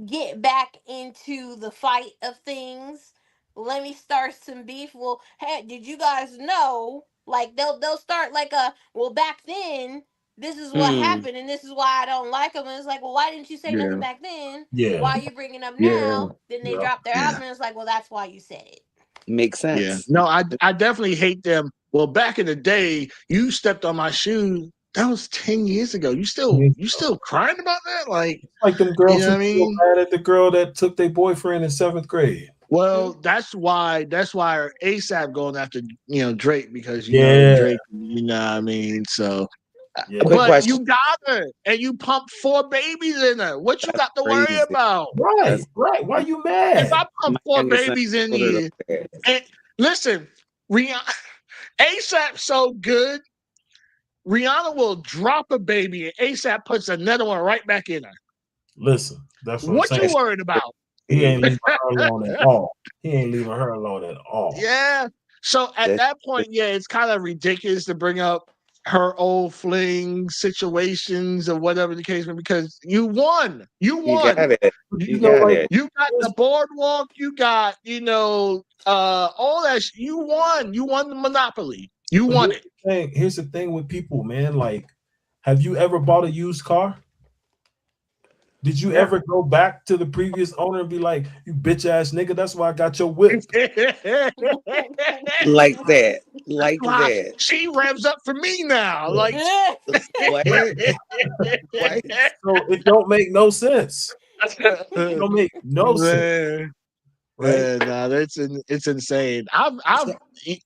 get back into the fight of things? Let me start some beef. Well, hey, did you guys know? Like they'll start like well, back then this is what mm, happened and this is why I don't like them. And it's like, well, why didn't you say Yeah. nothing back then? Yeah. Why are you bringing up Yeah. now? Then they Yeah. drop their Yeah. album and it's like, well, that's why you said it. makes Yeah. sense. No, I definitely hate them. Well, back in the day, you stepped on my shoes. That was 10 years ago. You still crying about that? Like, Like them you girls know who what I so mean? mad at the girl that took their boyfriend in 7th grade. Well, that's why ASAP going after, Drake because Yeah. Drake, you know what I mean? So Yeah. Quick but question. you got her and you pumped 4 babies in her. What you That's got to worry crazy. about? Right. That's Right. Why you If mad? I pump my four youngest son babies in told her to you, wear it. and listen, Rihanna, ASAP so good, Rihanna will drop a baby and ASAP puts another one right back in her. Listen, that's what I'm What saying. you worried about? He ain't Hey, leaving her alone at all. He ain't leaving her alone at all. Yeah. So at that's that point, yeah, it's kind of ridiculous to bring up her old fling situations or whatever the case may be, because you won. You you got won. it. But You you know, got like it. You got the boardwalk. You got, all that. You won. You won the monopoly. You but won it. here's the thing with people, man. Like, have you ever bought a used car? Did you Yeah. ever go back to the previous owner and be like, "You bitch ass nigga, that's why I got your whip"? Like that. Like Wow, that. she revs up for me now. Like, What? What? So it don't make no sense. It don't make no sense, man. right? Yeah, no, it's insane.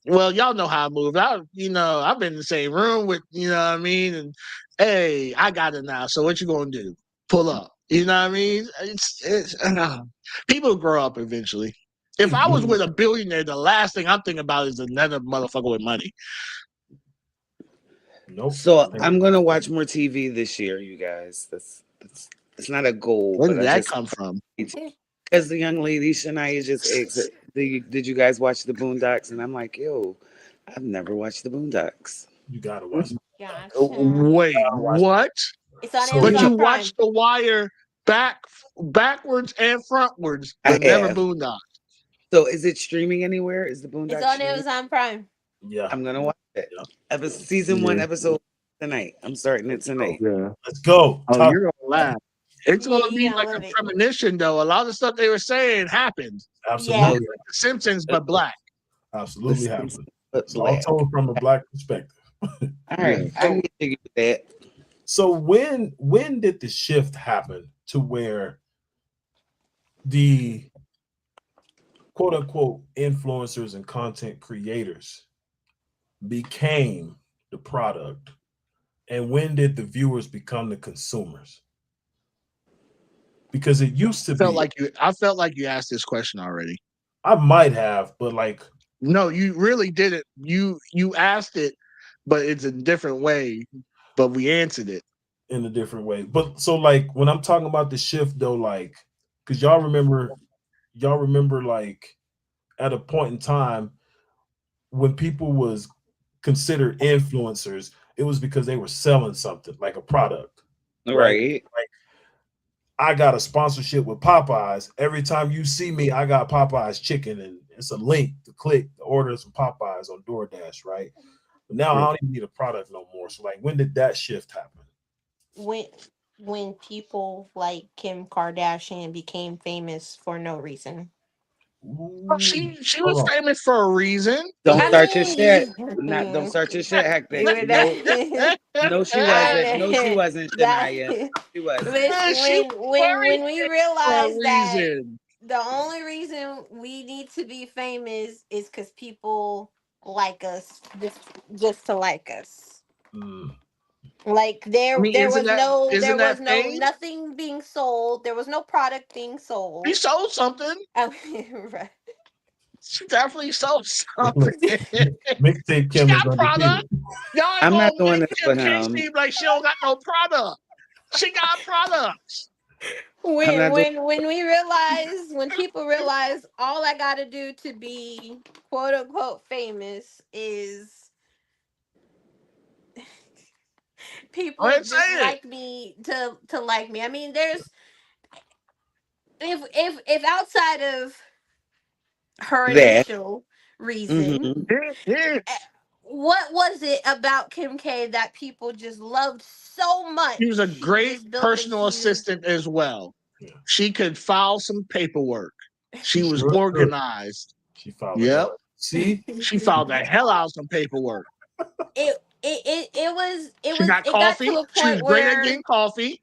Well, y'all know how I move. I've been in the same room with, you know what I mean? And hey, I got it now. So what you gonna do? Pull up. You know what I mean? It's people grow up eventually. If I was with a billionaire, the last thing I'm thinking about is another motherfucker with money. Nope. So I'm gonna watch more TV this year, you guys. That's it's not a goal, Where but did I that just come from? because the young lady Shania just asked, did you guys watch the Boondocks? And I'm like, yo, I've never watched the Boondocks. You gotta watch it. Gotcha. Wait, Gotta watch it. what? It's on So But yeah, you Amazon Prime. watched The Wire backwards and frontwards, I but never have. Boondocks. So is it streaming anywhere? Is the It's Boondocks on streaming? Amazon Prime. yeah, I'm gonna watch it. yeah. Season one, Yeah. episode tonight. I'm starting it Let's go. tonight. Yeah. Let's go. Oh, Top, you're gonna laugh. It's Yeah, gonna you be gonna like love a it. premonition, though. A lot of stuff they were saying happened. Yeah. absolutely, The Simpsons, but black. absolutely The happened. Simpsons, but It's all black. told from a black perspective. All right, I can get you that. So when did the shift happen to where the quote unquote influencers and content creators became the product, and when did the viewers become the consumers? Because it used to I felt be, like you asked this question already. I might have, but like No, you really didn't. You asked it, but it's a different way. But we answered it. in a different way. But so like when I'm talking about the shift though, like because y'all remember like at a point in time when people was considered influencers, it was because they were selling something like a product, right? Right. Like I got a sponsorship with Popeyes. Every time you see me, I got Popeyes chicken, and it's a link to click to order some Popeyes on DoorDash, right? But now I don't even need a product no more. So like, when did that shift happen? When people like Kim Kardashian became famous for no reason. Well, she Hold was on. famous for a reason. Don't I start your shit. mean, Don't start your shit, Hector. you would No, she wasn't. No, she wasn't, that Shania. She wasn't. She when we for a realize that reason. the only reason we need to be famous is because people like us, just to like us. Mm. Like I there mean, there was no isn't that fame? nothing being sold. There was no product being sold. She sold something. Right. She definitely sold something. Mixtape She Kim is got product. undefeated. Y'all ain't I'm gonna not doing make this Kim for K him. seem like she don't got no product. She got products. I'm not doing. When people realize all I gotta do to be quote unquote famous is people Let's just say it. like me to like me. I mean, there's if outside of her That. initial reason, Mm-hmm. Yeah. what was it about Kim K that people just loved so much? She was a It great just built this personal huge. assistant as well. Yeah. She could file some paperwork. She was Sure could. organized. She filed Yep. it. See, She filed the hell out of some paperwork. It She got got coffee. to a She was point great at where getting coffee.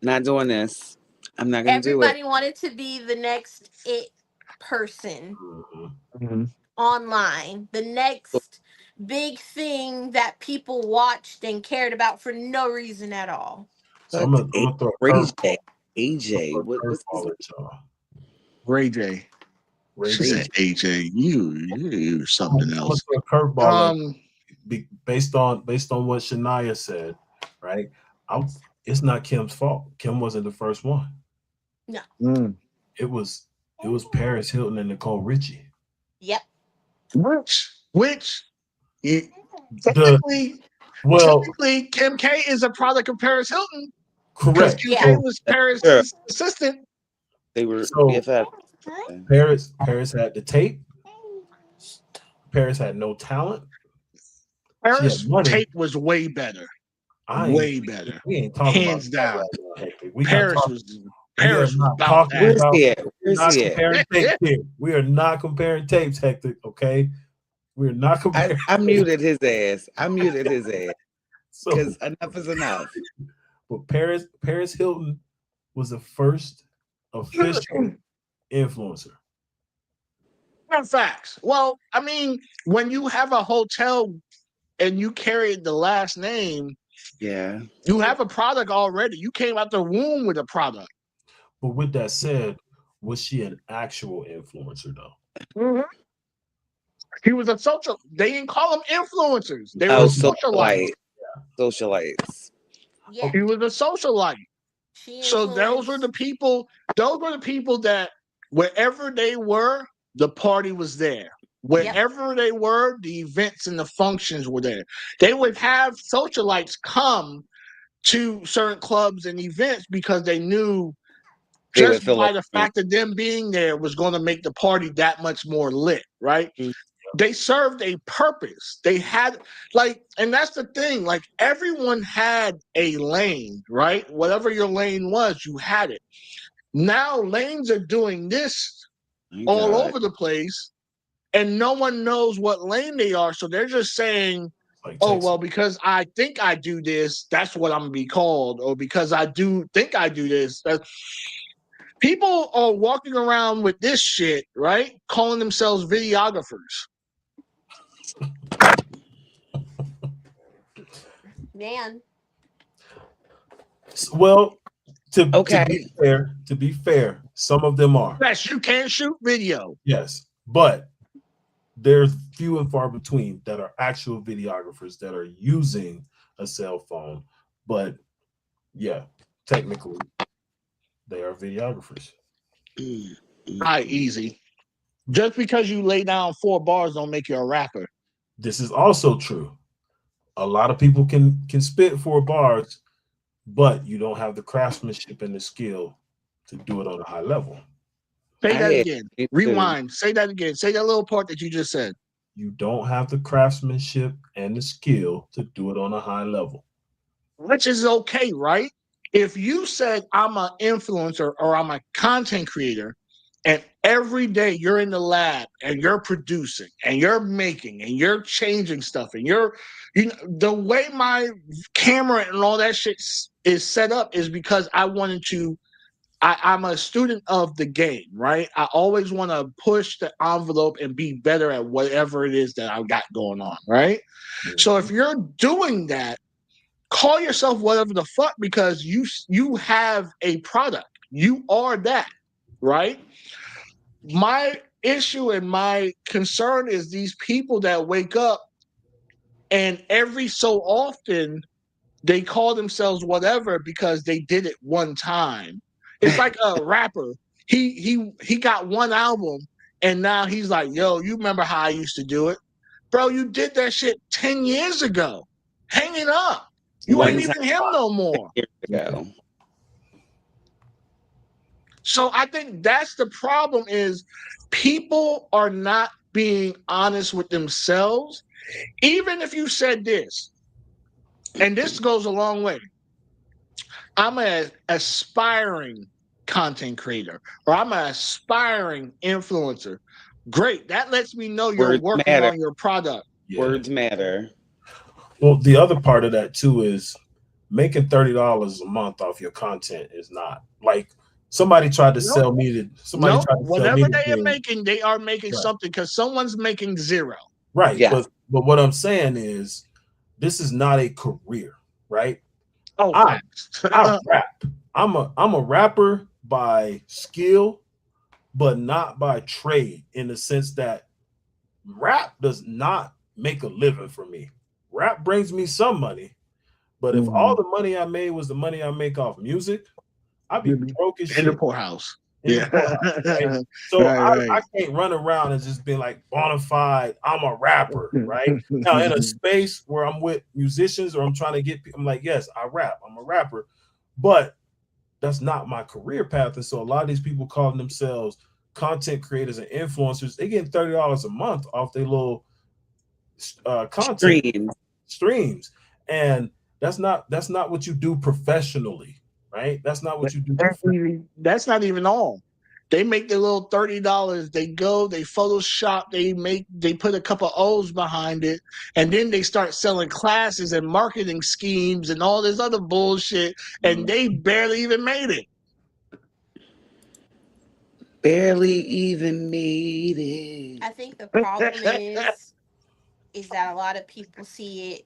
Not doing this. I'm not gonna do it. everybody wanted to be the next it person Mhm. online, the next big thing that people watched and cared about for no reason at all. So I'm gonna throw a Ray curve, J. AJ. What's his curveball at y'all. Ray J. Ray She J. said, AJ, you I'm something gonna else. throw a curveball at based on what Shania said, right? It's not Kim's fault. Kim wasn't the first one. No. It was Paris Hilton and Nicole Richie. Yep. Which The technically Kim K is a product of Paris Hilton. Because correct. Kim Yeah. K was Paris' assistant. They were So BFF. Paris had the tape. Paris had no talent. Paris' money. tape was way better. Way better. We ain't talking Hands about down. that right now. We Paris not was about about Where's that. he at? Where's Not he at? comparing tapes here. We are not comparing tapes, Hector. Okay, we are not comparing. I muted his ass. So, Because enough is enough. but Paris Hilton was the first official influencer. Facts. Well, I mean, when you have a hotel and you carry the last name, Yeah. you have a product already. You came out the womb with a product. But with that said, was she an actual influencer though? Mm-hmm. He was a social. They didn't call them influencers. They were socialites. Socialites. Yeah. He was a socialite. She So those were the people. Those were the people that wherever they were, the party was there. Yep. Wherever they were, the events and the functions were there. They would have socialites come to certain clubs and events because they knew They would just feel by like the fact of them being there was going to make the party that much more lit, right? They served a purpose. They had like, and that's the thing, like everyone had a lane, right? Whatever your lane was, you had it. Now lanes are doing this my all God. over the place and no one knows what lane they are. So they're just saying, Like oh, Texas. well, because I think I do this, that's what I'm going to be called. Or because I do think I do this. People are walking around with this shit, right? Calling themselves videographers. Man. Well, to Okay. be fair, some of them are. Yes, you can shoot video. Yes, but there's few and far between that are actual videographers that are using a cell phone. But yeah, technically, they are videographers. Mm, mm, All right, easy. Just because you lay down 4 bars don't make you a rapper. This is also true. A lot of people can spit 4 bars, but you don't have the craftsmanship and the skill to do it on a high level. Say I that had again. it too. Rewind. Say that again. Say that little part that you just said. You don't have the craftsmanship and the skill to do it on a high level. Which is okay, right? If you said I'm an influencer or I'm a content creator, and every day you're in the lab and you're producing and you're making and you're changing stuff and you know, the way my camera and all that shit is set up is because I wanted to. I'm a student of the game, right? I always want to push the envelope and be better at whatever it is that I've got going on, right? So if you're doing that, call yourself whatever the fuck because you have a product. You are that, right? My issue and my concern is these people that wake up and every so often they call themselves whatever because they did it one time. It's like a rapper. He got one album and now he's like, yo, you remember how I used to do it? Bro, you did that shit 10 years ago. Hang it up. You ain't One even time him no more. years ago. So I think that's the problem is people are not being honest with themselves. Even if you said this, and this goes a long way. I'm an aspiring content creator or I'm an aspiring influencer. Great. That lets me know you're Words working matter. on your product. Yeah. Words matter. Well, the other part of that too is making $30 a month off your content is not like somebody tried to Nope. sell me to somebody Nope. tried to sell me Whatever the thing. they are making Right. something because someone's making zero. Right. Yes. But what I'm saying is this is not a career, right? Oh, I facts. I rap. I'm a rapper by skill, but not by trade in the sense that rap does not make a living for me. Rap brings me some money, but if all the money I made was the money I make off music, I'd be broke as In the shit. poorhouse. In the Yeah. poorhouse, right? So Right. I can't run around and just being like bona fide, I'm a rapper, right? Now in a space where I'm with musicians or I'm trying to get I'm like, yes, I rap, I'm a rapper, but that's not my career path. And so a lot of these people calling themselves content creators and influencers, they getting $30 a month off their little content Streams. streams. And that's not what you do professionally, right? That's not what you do professionally. That's not even all. They make their little $30. They go, they Photoshop, they put a couple O's behind it, and then they start selling classes and marketing schemes and all this other bullshit, and they barely even made it. Barely even made it. I think the problem is that a lot of people see it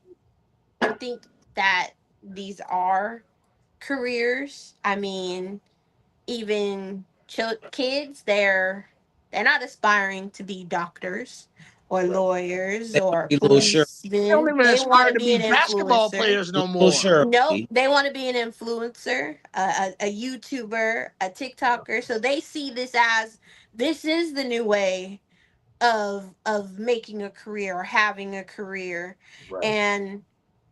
think that these are careers. I mean, even kids, they're not aspiring to be doctors or lawyers They want or to be little Shirley. They don't policemen. even They want aspire to to be be an basketball influencer. players no Little more. Nope, Shirley. they want to be an influencer, a YouTuber, a TikToker. So they see this as this is the new way of making a career or having a career, Right. and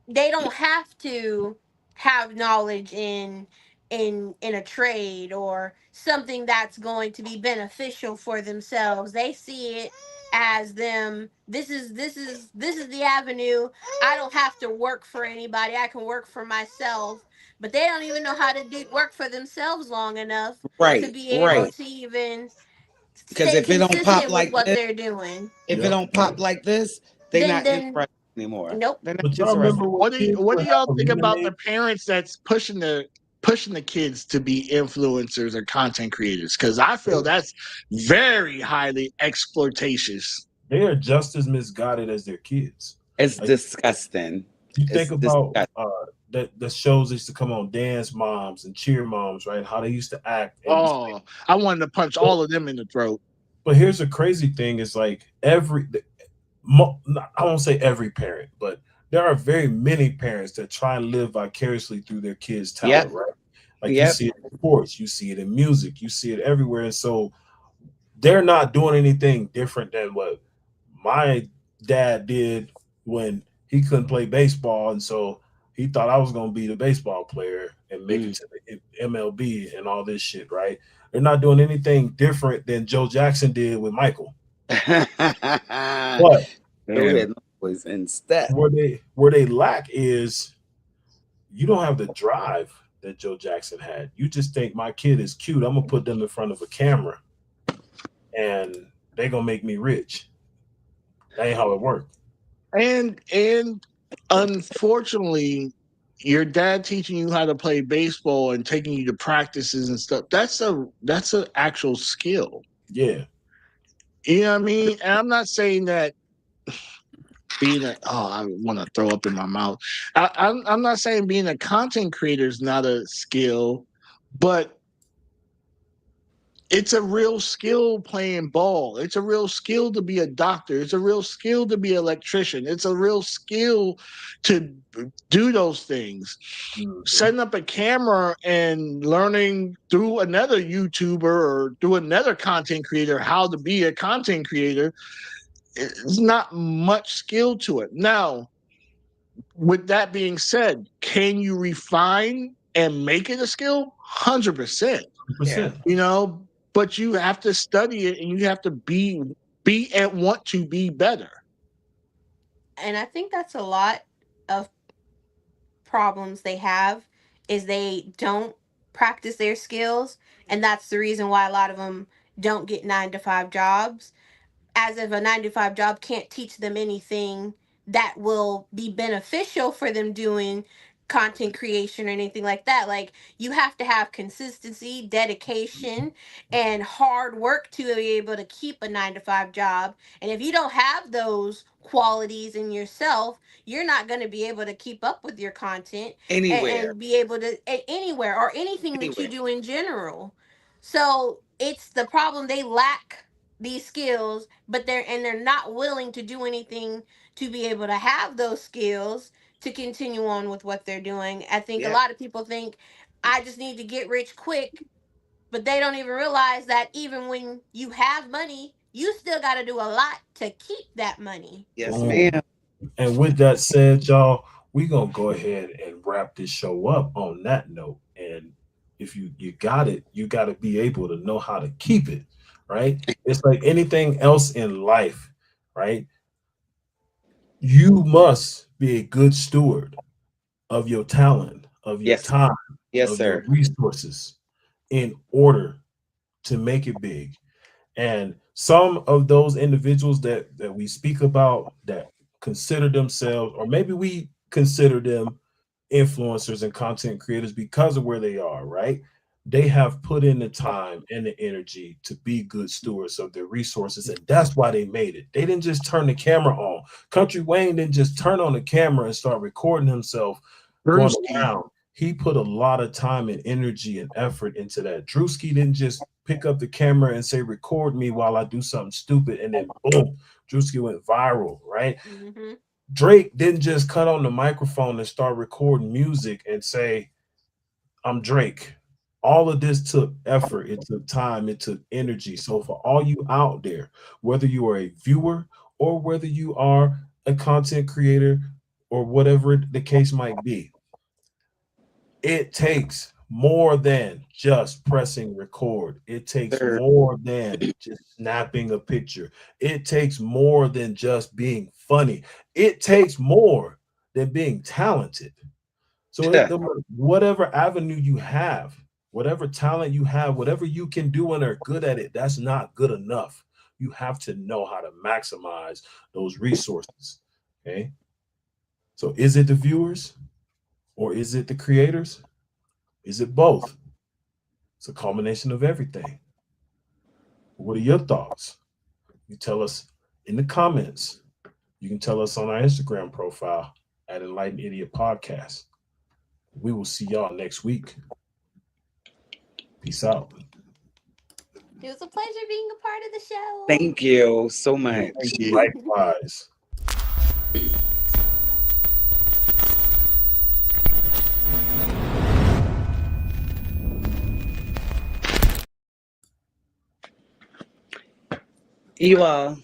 they don't have to have knowledge in a trade or something that's going to be beneficial for themselves. They see it as them, this is the avenue. I don't have to work for anybody, I can work for myself. But they don't even know how to do work for themselves long enough to Right, be able right. to even Because stay if it don't pop consistent with like what this, they're doing. if it Yep. don't pop like this, they then not then interested anymore. nope. They're not But y'all interested. remember when What do kids what do would have y'all a think about lemonade? the parents that's pushing the kids to be influencers or content creators? Because I feel that's very highly exploitative. They are just as misguided as their kids. It's Like disgusting. you think It's about disgusting. that the shows that used to come on, Dance Moms and Cheer Moms, right? How they used to act and just Oh, I wanted to punch all of them in the throat. but here's the crazy thing is like I won't say every parent, but there are very many parents that try and live vicariously through their kids' talent, Yep, right? Like you yep. see it in sports, you see it in music, you see it everywhere. And so they're not doing anything different than what my dad did when he couldn't play baseball. And so he thought I was going to be the baseball player and make it Mm. to the MLB and all this shit, right? They're not doing anything different than Joe Jackson did with Michael. But Go Damn. ahead, boys, and step. where they lack is you don't have the drive that Joe Jackson had. You just think my kid is cute. I'm gonna put them in front of a camera and they gonna make me rich. That ain't how it worked. And unfortunately, your dad teaching you how to play baseball and taking you to practices and stuff, that's an actual skill. Yeah. You know what I mean? And I'm not saying that being a I want to throw up in my mouth. I'm not saying being a content creator is not a skill, but it's a real skill playing ball. It's a real skill to be a doctor. It's a real skill to be an electrician. It's a real skill to do those things. Mhm. Setting up a camera and learning through another YouTuber or through another content creator how to be a content creator, it's not much skill to it. Now, with that being said, can you refine and make it a skill? 100%. Yeah. 100%. You know, but you have to study it and you have to be and want to be better. And I think that's a lot of problems they have, is they don't practice their skills, and that's the reason why a lot of them don't get 9 to 5 jobs, as if a 9 to 5 job can't teach them anything that will be beneficial for them doing content creation or anything like that. Like, you have to have consistency, dedication, and hard work to be able to keep a 9 to 5 job. And if you don't have those qualities in yourself, you're not going to be able to keep up with your content, Anywhere, and be able to anywhere or anything that you anywhere. do in general. So it's the problem, they lack these skills, but they're not willing to do anything to be able to have those skills to continue on with what they're doing. I think a Yep. lot of people think I just need to get rich quick, but they don't even realize that even when you have money, you still got to do a lot to keep that money. Yes, Boom. ma'am. And with that said, y'all, we gonna go ahead and wrap this show up on that note. And if you got it, you got to be able to know how to keep it, right? It's like anything else in life, right? You must be a good steward of your talent, of your Yes, time, yes, of your sir. resources in order to make it big. And some of those individuals that we speak about that consider themselves, or maybe we consider them influencers and content creators because of where they are, right? They have put in the time and the energy to be good stewards of their resources, and that's why they made it. They didn't just turn the camera on. Country Wayne didn't just turn on the camera and start recording himself going Brewski. around. He put a lot of time and energy and effort into that. Drewski didn't just pick up the camera and say, record me while I do something stupid, and then boom, Drewski went viral, right? Hmm. Drake didn't just cut on the microphone and start recording music and say, I'm Drake. All of this took effort, it took time, it took energy. So for all you out there, whether you are a viewer or whether you are a content creator or whatever the case might be, it takes more than just pressing record. It takes Sure. more than just snapping a picture. It takes more than just being funny. It takes more than being talented. So whatever avenue you have, whatever talent you have, whatever you can do and are good at it, that's not good enough. You have to know how to maximize those resources. Okay. So is it the viewers or is it the creators? Is it both? It's a combination of everything. What are your thoughts? You tell us in the comments. You can tell us on our Instagram profile at Enlightened Idiot Podcast. We will see y'all next week. Peace out. It was a pleasure being a part of the show. Thank you so much. Thank you. Likewise. You all